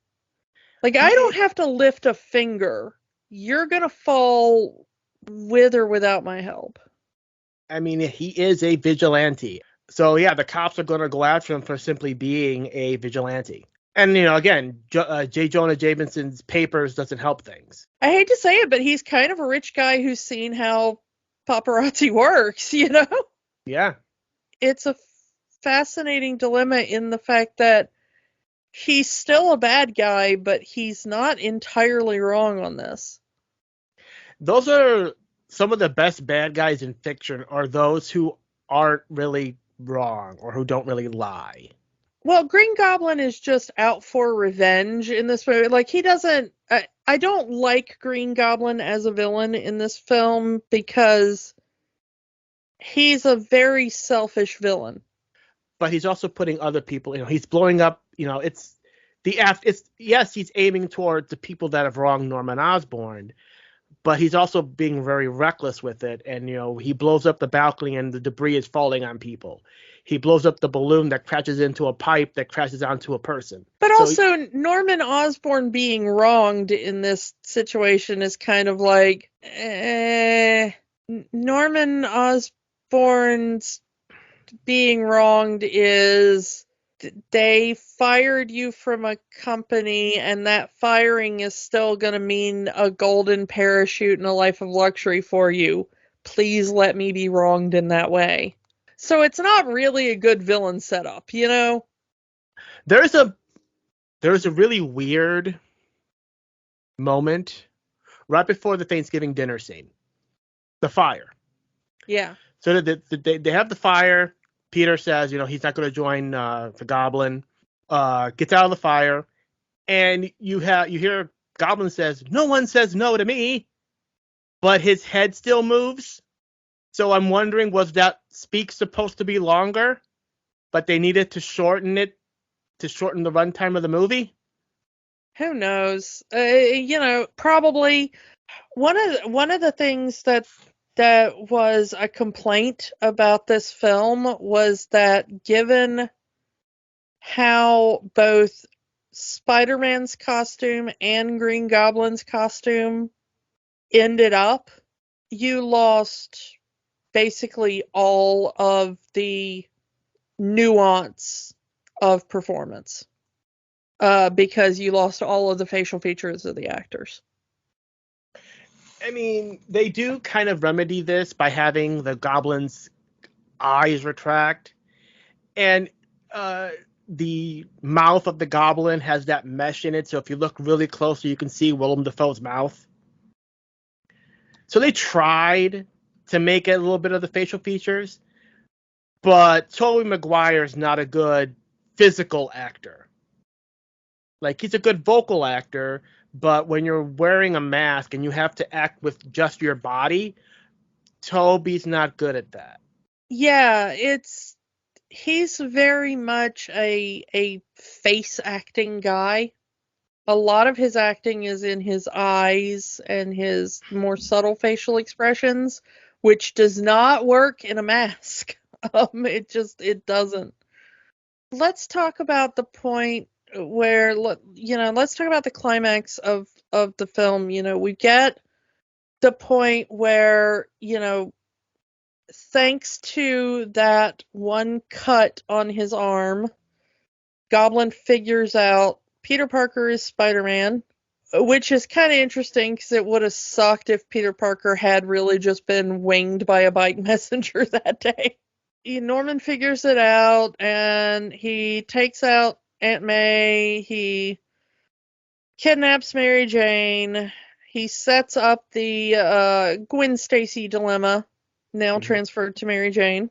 Like, I don't have to lift a finger. You're going to fall with or without my help. I mean, he is a vigilante. So, yeah, the cops are going to go after him for simply being a vigilante. And, again, J. Jonah Jameson's papers doesn't help things. I hate to say it, but he's kind of a rich guy who's seen how paparazzi works, Yeah. It's a fascinating dilemma in the fact that he's still a bad guy, but he's not entirely wrong on this. Those are some of the best bad guys in fiction, are those who aren't really wrong or who don't really lie. Well, Green Goblin is just out for revenge in this movie. Like, he doesn't... I don't like Green Goblin as a villain in this film because he's a very selfish villain. But he's also putting other people, he's blowing up, yes, he's aiming towards the people that have wronged Norman Osborn, but he's also being very reckless with it. And, he blows up the balcony and the debris is falling on people. he blows up the balloon that crashes into a pipe that crashes onto a person. But So also, Norman Osborn being wronged in this situation is kind of like, Norman Osborn's being wronged is they fired you from a company, and that firing is still going to mean a golden parachute and a life of luxury for you. Please let me be wronged in that way. So it's not really a good villain setup, you know? there's a really weird moment right before the Thanksgiving dinner scene. The fire. Yeah. So they have the fire. Peter says, he's not going to join the Goblin. Gets out of the fire, and you hear Goblin says, "No one says no to me," but his head still moves. So I'm wondering, was that speak supposed to be longer, but they needed to shorten the runtime of the movie? Who knows? Probably one of the things that was a complaint about this film was that given how both Spider-Man's costume and Green Goblin's costume ended up, you lost basically all of the nuance of performance. Because you lost all of the facial features of the actors. I mean, they do kind of remedy this by having the Goblin's eyes retract, and the mouth of the Goblin has that mesh in it, so if you look really closely, you can see Willem Dafoe's mouth. So they tried to make it a little bit of the facial features, but Tobey Maguire is not a good physical actor. Like, he's a good vocal actor, but when you're wearing a mask and you have to act with just your body, Tobey's not good at that. Yeah, he's very much a face acting guy. A lot of his acting is in his eyes and his more subtle facial expressions, which does not work in a mask. It doesn't. Let's talk about the point where, let's talk about the climax of the film. We get the point where, thanks to that one cut on his arm, Goblin figures out Peter Parker is Spider-Man, which is kind of interesting because it would have sucked if Peter Parker had really just been winged by a bike messenger that day. Norman figures it out, and he takes out Aunt May. He kidnaps Mary Jane. He sets up the Gwen Stacy dilemma, now transferred to Mary Jane,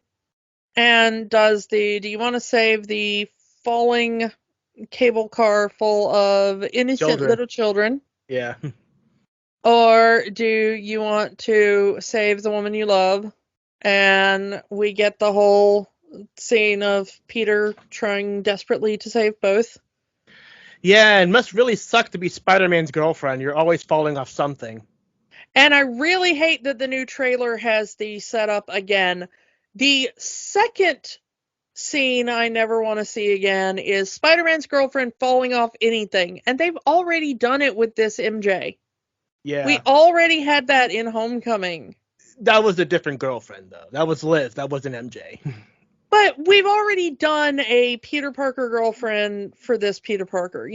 and does do you want to save the falling cable car full of innocent little children? Yeah. Or do you want to save the woman you love? And we get the whole scene of Peter trying desperately to save both. Yeah, it must really suck to be Spider-Man's girlfriend. You're always falling off something. And I really hate that the new trailer has the setup again. The second scene I never want to see again is Spider-Man's girlfriend falling off anything. And they've already done it with this MJ. Yeah. We already had that in Homecoming. That was a different girlfriend, though. That was Liz. That wasn't MJ. But we've already done a Peter Parker girlfriend for this Peter Parker,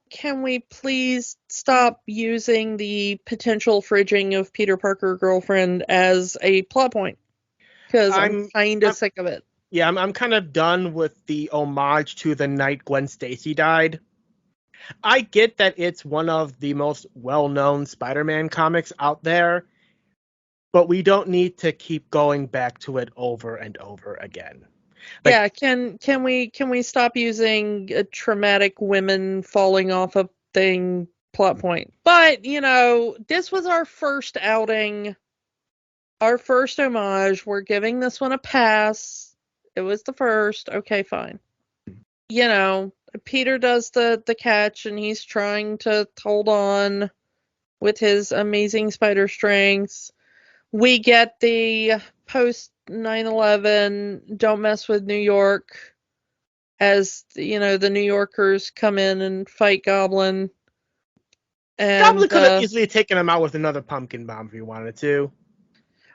Can we please stop using the potential fridging of Peter Parker girlfriend as a plot point? Because I'm kind of sick of it. Yeah, I'm kind of done with the homage to the night Gwen Stacy died. I get that it's one of the most well-known Spider-Man comics out there, but we don't need to keep going back to it over and over again. Yeah, can we stop using a traumatic women falling off a thing plot point? But, this was our first outing, our first homage. We're giving this one a pass. It was the first. Okay, fine. Peter does the catch, and he's trying to hold on with his amazing spider strengths. We get the post 9/11, Don't Mess with New York, as the New Yorkers come in and fight Goblin. And Goblin could have easily taken him out with another pumpkin bomb if he wanted to.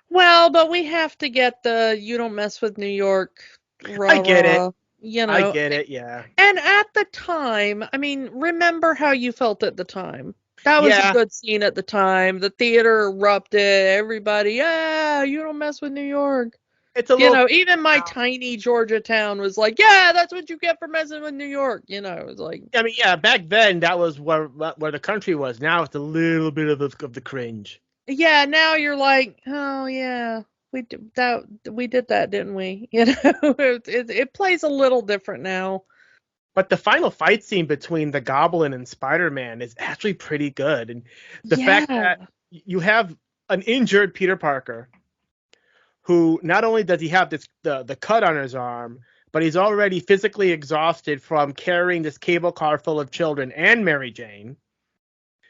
well, but we have to get the "You Don't Mess with New York." Rah, I get rah, it. I get it. Yeah. And at the time, I mean, remember how you felt at the time. That was Yeah. a good scene at the time. The theater erupted. Everybody, yeah, you don't mess with New York. It's a little. Even my tiny Georgia town was like, yeah, that's what you get for messing with New York. It was like. I mean, yeah, back then that was where the country was. Now it's a little bit of the cringe. Yeah, now you're like, oh yeah, we did that, didn't we? It plays a little different now. But the final fight scene between the Goblin and Spider-Man is actually pretty good, and the fact that you have an injured Peter Parker, who not only does he have the cut on his arm, but he's already physically exhausted from carrying this cable car full of children and Mary Jane.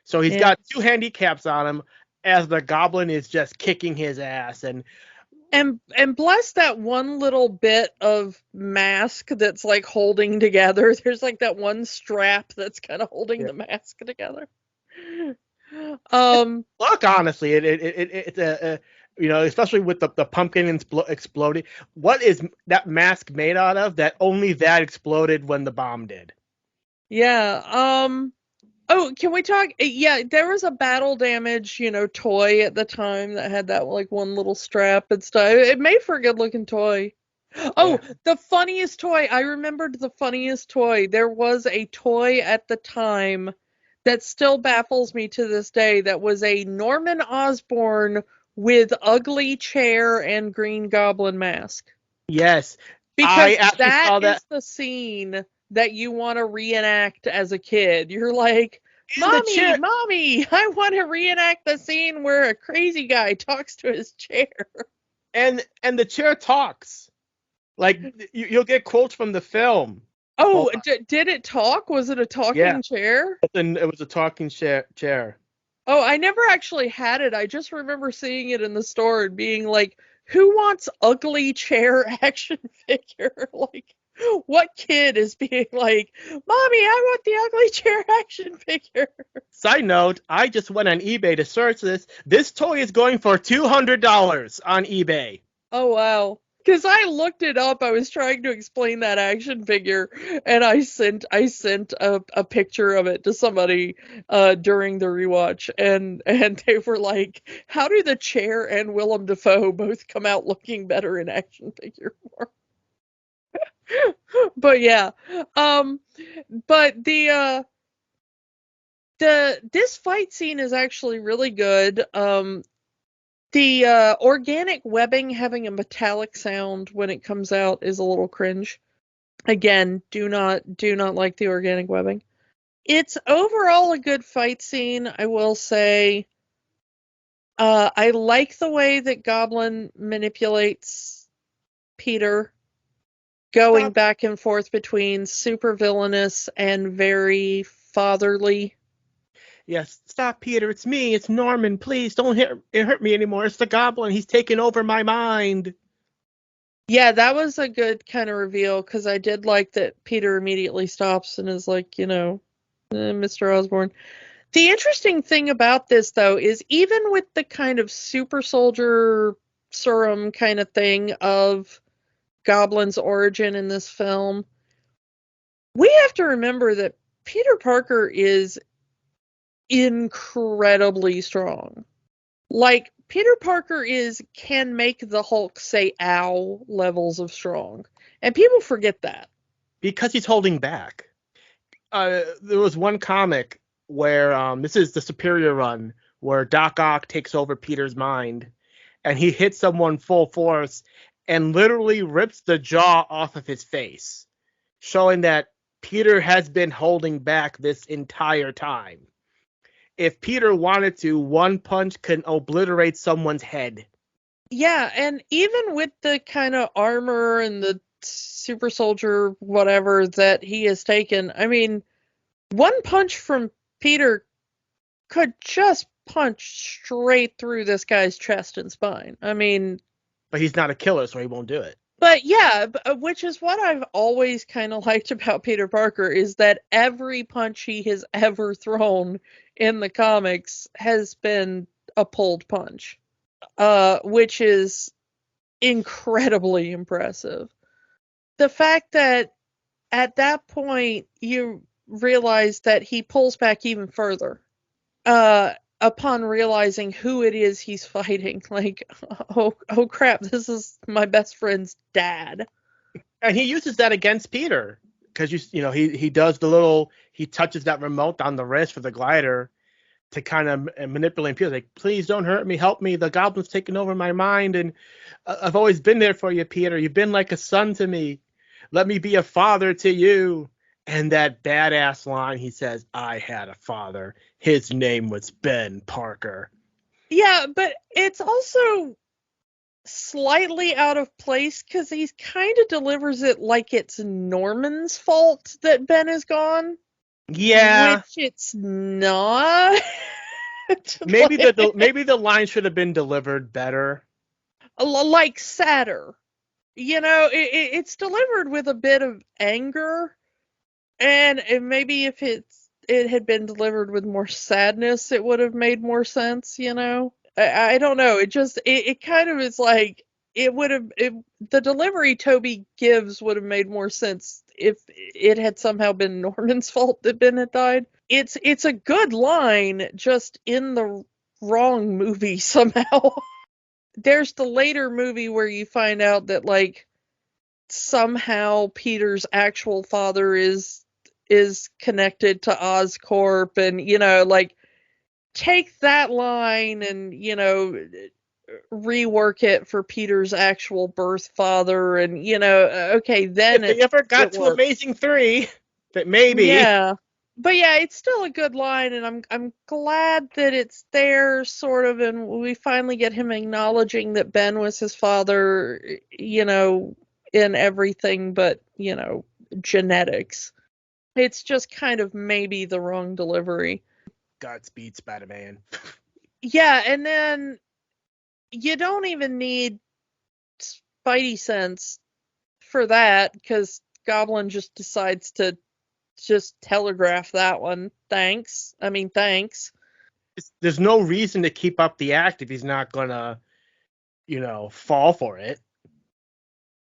So he's got 2 handicaps on him as the Goblin is just kicking his ass. And bless that one little bit of mask that's like holding together. There's like that one strap that's kind of holding the mask together. Look, honestly, it's especially with the pumpkin exploding. What is that mask made out of? That only that exploded when the bomb did. Yeah. Oh, can we talk? Yeah, there was a battle damage, toy at the time that had that like one little strap and stuff. It made for a good looking toy. Oh, the funniest toy. I remembered the funniest toy. There was a toy at the time that still baffles me to this day. That was a Norman Osborn with ugly chair and Green Goblin mask. Yes. Because that is the scene that you want to reenact as a kid. You're like, Mommy, I want to reenact the scene where a crazy guy talks to his chair. And the chair talks. Like, you'll get quotes from the film. Oh, did it talk? Was it a talking chair? It was a talking chair. Oh, I never actually had it. I just remember seeing it in the store and being like, who wants ugly chair action figure? Like, what kid is being like, Mommy, I want the ugly chair action figure? Side note, I just went on eBay to search this. This toy is going for $200 on eBay. Oh, wow. Because I looked it up. I was trying to explain that action figure, and I sent a picture of it to somebody during the rewatch, and they were like, how do the chair and Willem Dafoe both come out looking better in action figure form? But yeah, but this fight scene is actually really good. The organic webbing having a metallic sound when it comes out is a little cringe. Again, do not like the organic webbing. It's overall a good fight scene, I will say. I like the way that Goblin manipulates Peter, going back and forth between super villainous and very fatherly. Yes, stop, Peter. It's me. It's Norman. Please don't hurt me anymore. It's the Goblin. He's taken over my mind. Yeah, that was a good kind of reveal, because I did like that Peter immediately stops and is like, Mr. Osborn. The interesting thing about this, though, is even with the kind of super soldier serum kind of thing of Goblin's origin in this film, we have to remember that Peter Parker is incredibly strong. Like, Peter Parker can make the Hulk say ow levels of strong. And people forget that. Because he's holding back. There was one comic where, this is the Superior Run, where Doc Ock takes over Peter's mind, and he hits someone full force and literally rips the jaw off of his face, showing that Peter has been holding back this entire time. If Peter wanted to, one punch can obliterate someone's head. Yeah, and even with the kind of armor and the super soldier whatever that he has taken, I mean, one punch from Peter could just punch straight through this guy's chest and spine. I mean, but he's not a killer, so he won't do it. But yeah, which is what I've always kind of liked about Peter Parker, is that every punch he has ever thrown in the comics has been a pulled punch, which is incredibly impressive. The fact that at that point you realize that he pulls back even further upon realizing who it is he's fighting. Like, oh crap, this is my best friend's dad. And he uses that against Peter, because he does he touches that remote on the wrist for the glider to kind of manipulate Peter. Like, please don't hurt me, help me. The goblin's taking over my mind, and I've always been there for you, Peter. You've been like a son to me. Let me be a father to you. And that badass line, he says, I had a father. His name was Ben Parker. Yeah, but it's also slightly out of place because he kind of delivers it like it's Norman's fault that Ben is gone. Yeah. Which it's not. Maybe the line should have been delivered better. Like sadder. It's delivered with a bit of anger. And maybe if it had been delivered with more sadness, it would have made more sense, I don't know. It kind of is like, the delivery Tobey gives would have made more sense if it had somehow been Norman's fault that Ben had died. It's a good line, just in the wrong movie somehow. There's the later movie where you find out that, like, somehow Peter's actual father is connected to Oscorp, and like, take that line and rework it for Peter's actual birth father, and okay, then if they ever got to Amazing 3, that maybe. Yeah, but yeah, it's still a good line, and I'm glad that it's there, sort of, and we finally get him acknowledging that Ben was his father, in everything but genetics. It's just kind of maybe the wrong delivery. Godspeed, Spider-Man. Yeah, and then you don't even need Spidey sense for that, because Goblin just decides to just telegraph that one. Thanks. There's no reason to keep up the act if he's not gonna, fall for it.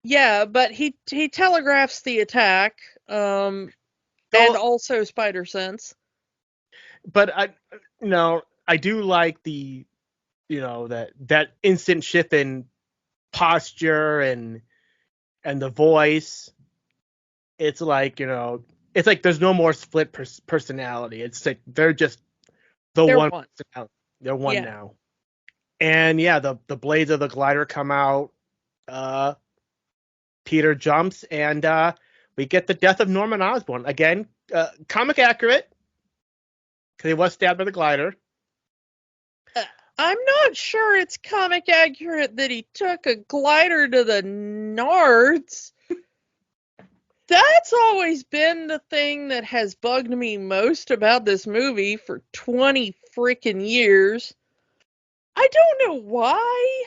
Yeah, but he telegraphs the attack. And also spider sense. But I do like the, that instant shift in posture and the voice. It's like, there's no more split personality. It's like they're just they're one. They're one now. And yeah, the blades of the glider come out. Peter jumps, and we get the death of Norman Osborn. Again, comic accurate, because he was stabbed by the glider. I'm not sure it's comic accurate that he took a glider to the nards. That's always been the thing that has bugged me most about this movie for 20 freaking years. I don't know why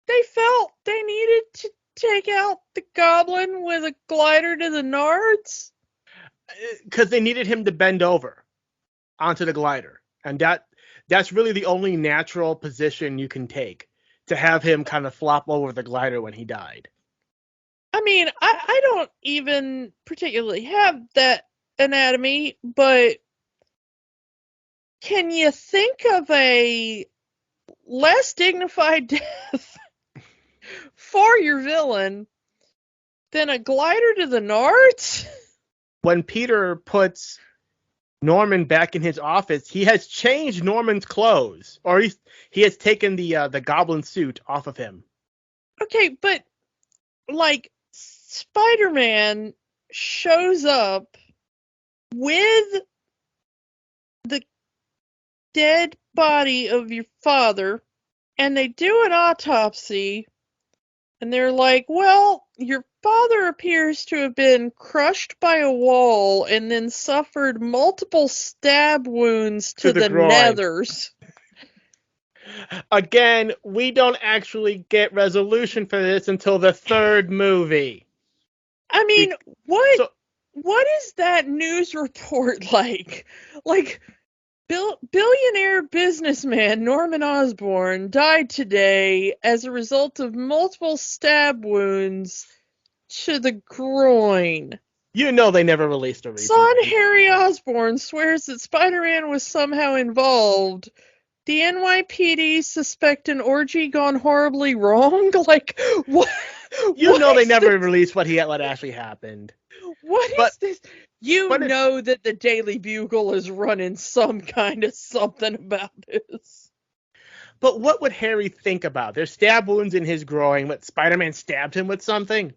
they felt they needed to take out the Goblin with a glider to the nards. Because they needed him to bend over onto the glider. And that's really the only natural position you can take, to have him kind of flop over the glider when he died. I mean, I don't even particularly have that anatomy, but can you think of a less dignified death for your villain than a glider to the nards? When Peter puts Norman back in his office, he has changed Norman's clothes, or he has taken the goblin suit off of him. Okay, but like, Spider-Man shows up with the dead body of your father, and they do an autopsy, and they're like, well, your father appears to have been crushed by a wall and then suffered multiple stab wounds to the groin. nethers. Again, we don't actually get resolution for this until the third movie. I mean, what So, what is that news report like? Like, billionaire businessman Norman Osborn died today as a result of multiple stab wounds to the groin. you know they never released a reason. Son Harry Osborn swears that Spider-Man was somehow involved. The NYPD suspect an orgy gone horribly wrong? Like, what? You know what they is never this? released what actually happened. What But- is this? You but it- know that the Daily Bugle is running some kind of something about this. But what would Harry think about? There's stab wounds in his groin, but Spider-Man stabbed him with something.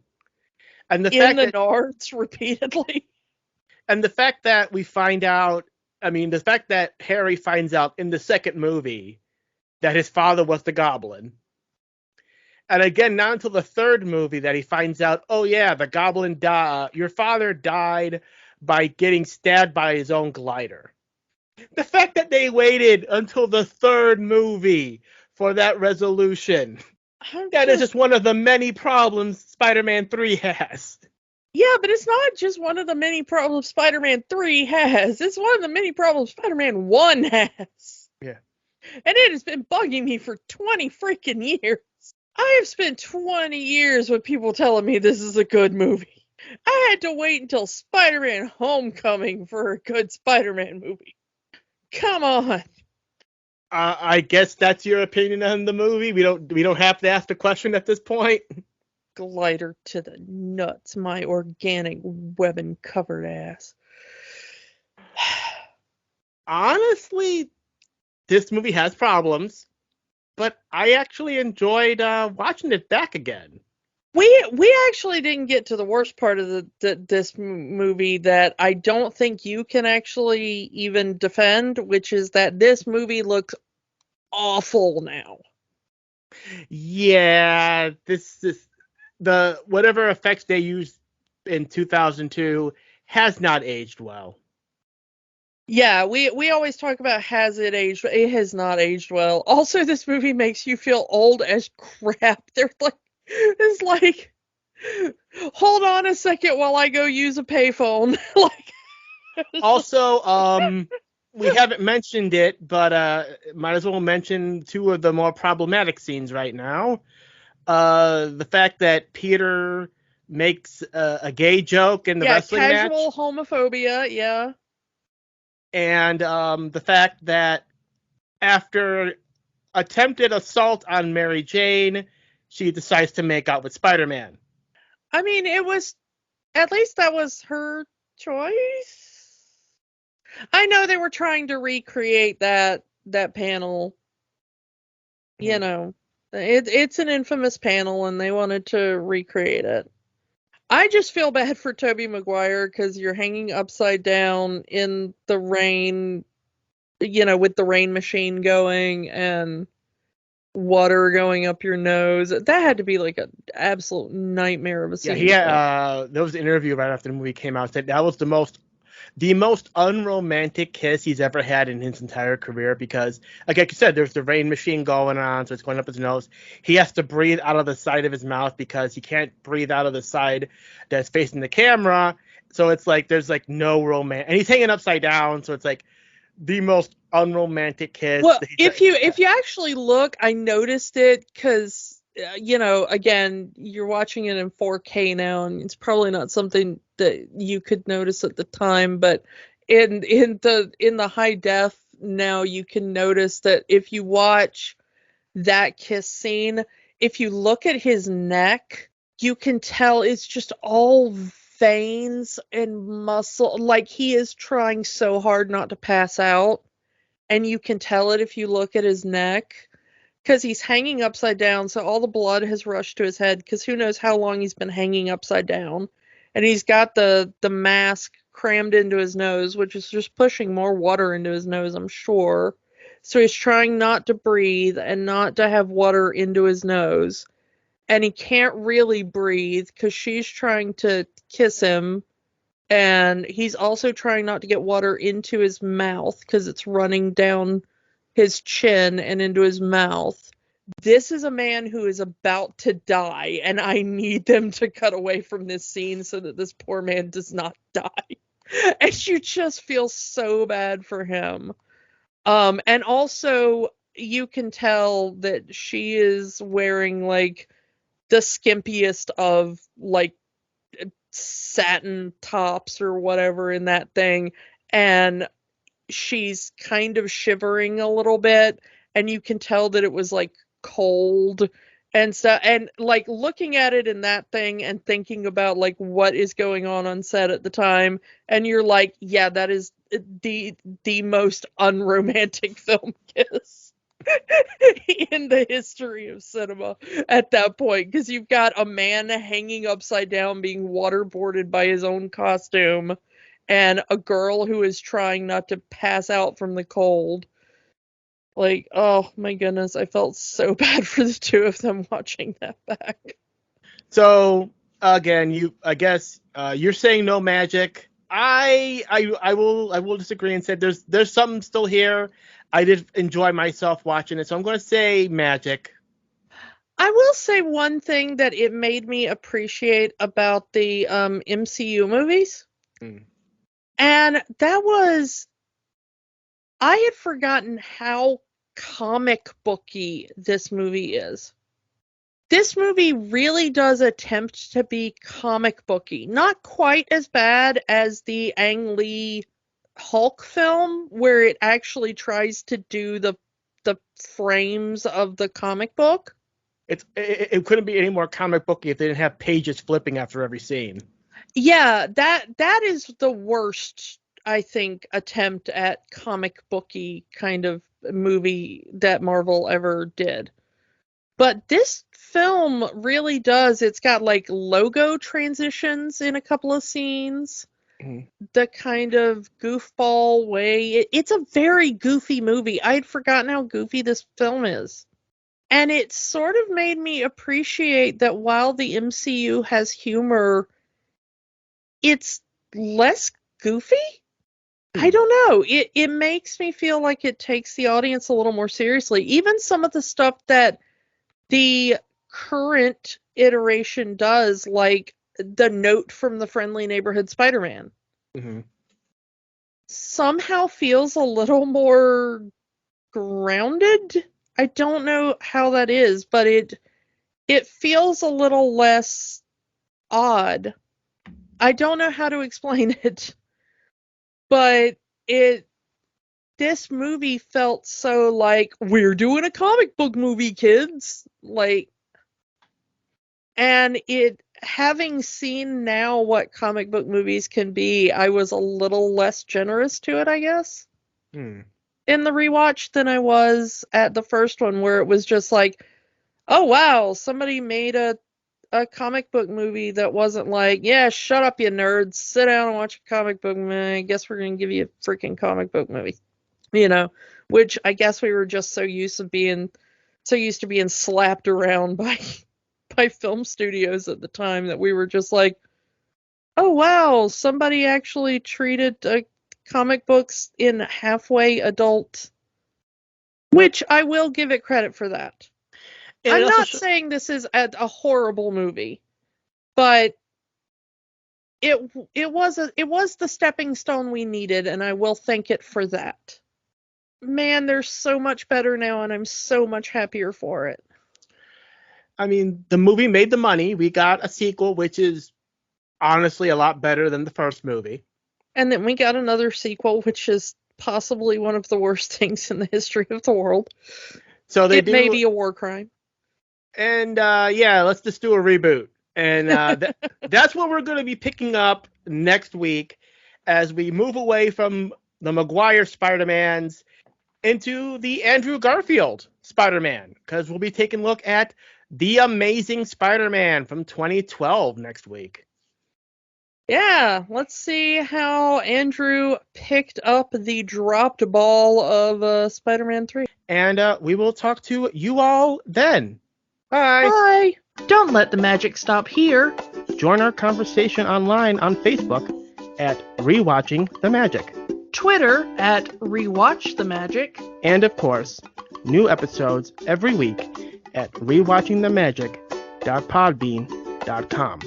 And the In fact the that nards repeatedly. and the fact that we find out, the fact that Harry finds out in the second movie that his father was the Goblin. And again, not until the third movie that he finds out, oh yeah, the Goblin your father died by getting stabbed by his own glider. The fact that they waited until the third movie for that resolution, that is just one of the many problems Spider-Man 3 has. Yeah, but it's not just one of the many problems Spider-Man 3 has. It's one of the many problems Spider-Man 1 has. Yeah. And it has been bugging me for 20 freaking years. I have spent 20 years with people telling me this is a good movie. I had to wait until Spider-Man Homecoming for a good Spider-Man movie. Come on. I guess that's your opinion on the movie. We don't have to ask the question at this point. Glider to the nuts, my organic weapon-covered ass. Honestly, this movie has problems, but I actually enjoyed watching it back again. We actually didn't get to the worst part of this movie that I don't think you can actually even defend, which is that this movie looks awful now. Yeah, this is the whatever effects they used in 2002 has not aged well. Yeah, we always talk about has it aged. It has not aged well. Also, this movie makes you feel old as crap. It's like, hold on a second while I go use a payphone. Like, Also, we haven't mentioned it, but might as well mention two of the more problematic scenes right now. The fact that Peter makes a gay joke in the wrestling match. Casual homophobia, yeah. And the fact that after attempted assault on Mary Jane, she decides to make out with Spider-Man. I mean, at least that was her choice. I know they were trying to recreate that panel. You know, it's an infamous panel and they wanted to recreate it. I just feel bad for Tobey Maguire because you're hanging upside down in the rain, with the rain machine going and water going up your nose. That had to be like an absolute nightmare of a scene. Yeah, there was an interview right after the movie came out said that was the most unromantic kiss he's ever had in his entire career because, like you said, there's the rain machine going on, so it's going up his nose. He has to breathe out of the side of his mouth because he can't breathe out of the side that's facing the camera. So it's like there's like no romance, and he's hanging upside down, so it's like the most unromantic kiss. Well, if you actually look, I noticed it because again, you're watching it in 4K now, and it's probably not something that you could notice at the time, but in the high def now, you can notice that if you watch that kiss scene, if you look at his neck, you can tell it's just all veins and muscle. Like he is trying so hard not to pass out, and you can tell it if you look at his neck. Because he's hanging upside down, so all the blood has rushed to his head, because who knows how long he's been hanging upside down. And he's got the mask crammed into his nose, which is just pushing more water into his nose, I'm sure. So he's trying not to breathe and not to have water into his nose. And he can't really breathe, because she's trying to kiss him. And he's also trying not to get water into his mouth, because it's running down his chin and into his mouth. This is a man who is about to die, and I need them to cut away from this scene so that this poor man does not die. And you just feel so bad for him. And also, you can tell that she is wearing, like, the skimpiest of, like, satin tops or whatever in that thing, and she's kind of shivering a little bit, and you can tell that it was, like, cold and stuff. And, like, looking at it in that thing and thinking about, like, what is going on set at the time, and you're like, yeah, that is the most unromantic film kiss in the history of cinema at that point, because you've got a man hanging upside down being waterboarded by his own costume, and a girl who is trying not to pass out from the cold. Like, oh my goodness, I felt so bad for the two of them watching that back. So again, I guess you're saying no magic. I will disagree and say there's something still here. I did enjoy myself watching it, so I'm going to say magic. I will say one thing that it made me appreciate about the MCU movies. And that was, I had forgotten how comic booky this movie is. This movie really does attempt to be comic booky. Not quite as bad as the Ang Lee Hulk film, where it actually tries to do the frames of the comic book. It couldn't be any more comic booky if they didn't have pages flipping after every scene. Yeah, that is the worst, I think, attempt at comic booky kind of movie that Marvel ever did. But this film really does. It's got, like, logo transitions in a couple of scenes. The kind of goofball way. It's a very goofy movie. I had forgotten how goofy this film is. And it sort of made me appreciate that while the MCU has humor, it's less goofy? I don't know. It makes me feel like it takes the audience a little more seriously. Even some of the stuff that the current iteration does, like the note from the Friendly Neighborhood Spider-Man, somehow feels a little more grounded. I don't know how that is, but it feels a little less odd. I don't know how to explain it, but this movie felt so like, we're doing a comic book movie, kids. Like, and having seen now what comic book movies can be, I was a little less generous to it, I guess, in the rewatch than I was at the first one, where it was just like, oh wow, somebody made a comic book movie that wasn't like, yeah, shut up, you nerds, sit down and watch a comic book movie. I guess we're going to give you a freaking comic book movie. You know, which I guess we were just so used to being slapped around by film studios at the time that we were just like, oh wow, somebody actually treated comic books in halfway adult, which I will give it credit for that. And I'm not saying this is a horrible movie, but it was the stepping stone we needed, and I will thank it for that. Man, they're so much better now, and I'm so much happier for it. I mean, the movie made the money. We got a sequel, which is honestly a lot better than the first movie. And then we got another sequel, which is possibly one of the worst things in the history of the world. So it may be a war crime. And yeah, let's just do a reboot. And that's what we're going to be picking up next week as we move away from the Maguire Spider-Mans into the Andrew Garfield Spider-Man, because we'll be taking a look at The Amazing Spider-Man from 2012 next week. Yeah, let's see how Andrew picked up the dropped ball of Spider-Man 3. And we will talk to you all then. Bye. Bye. Don't let the magic stop here. Join our conversation online on Facebook at Rewatching the Magic. Twitter at RewatchTheMagic. And of course, new episodes every week at rewatchingthemagic.podbean.com.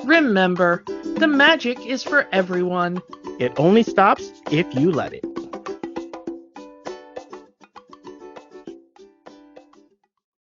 Remember, the magic is for everyone. It only stops if you let it.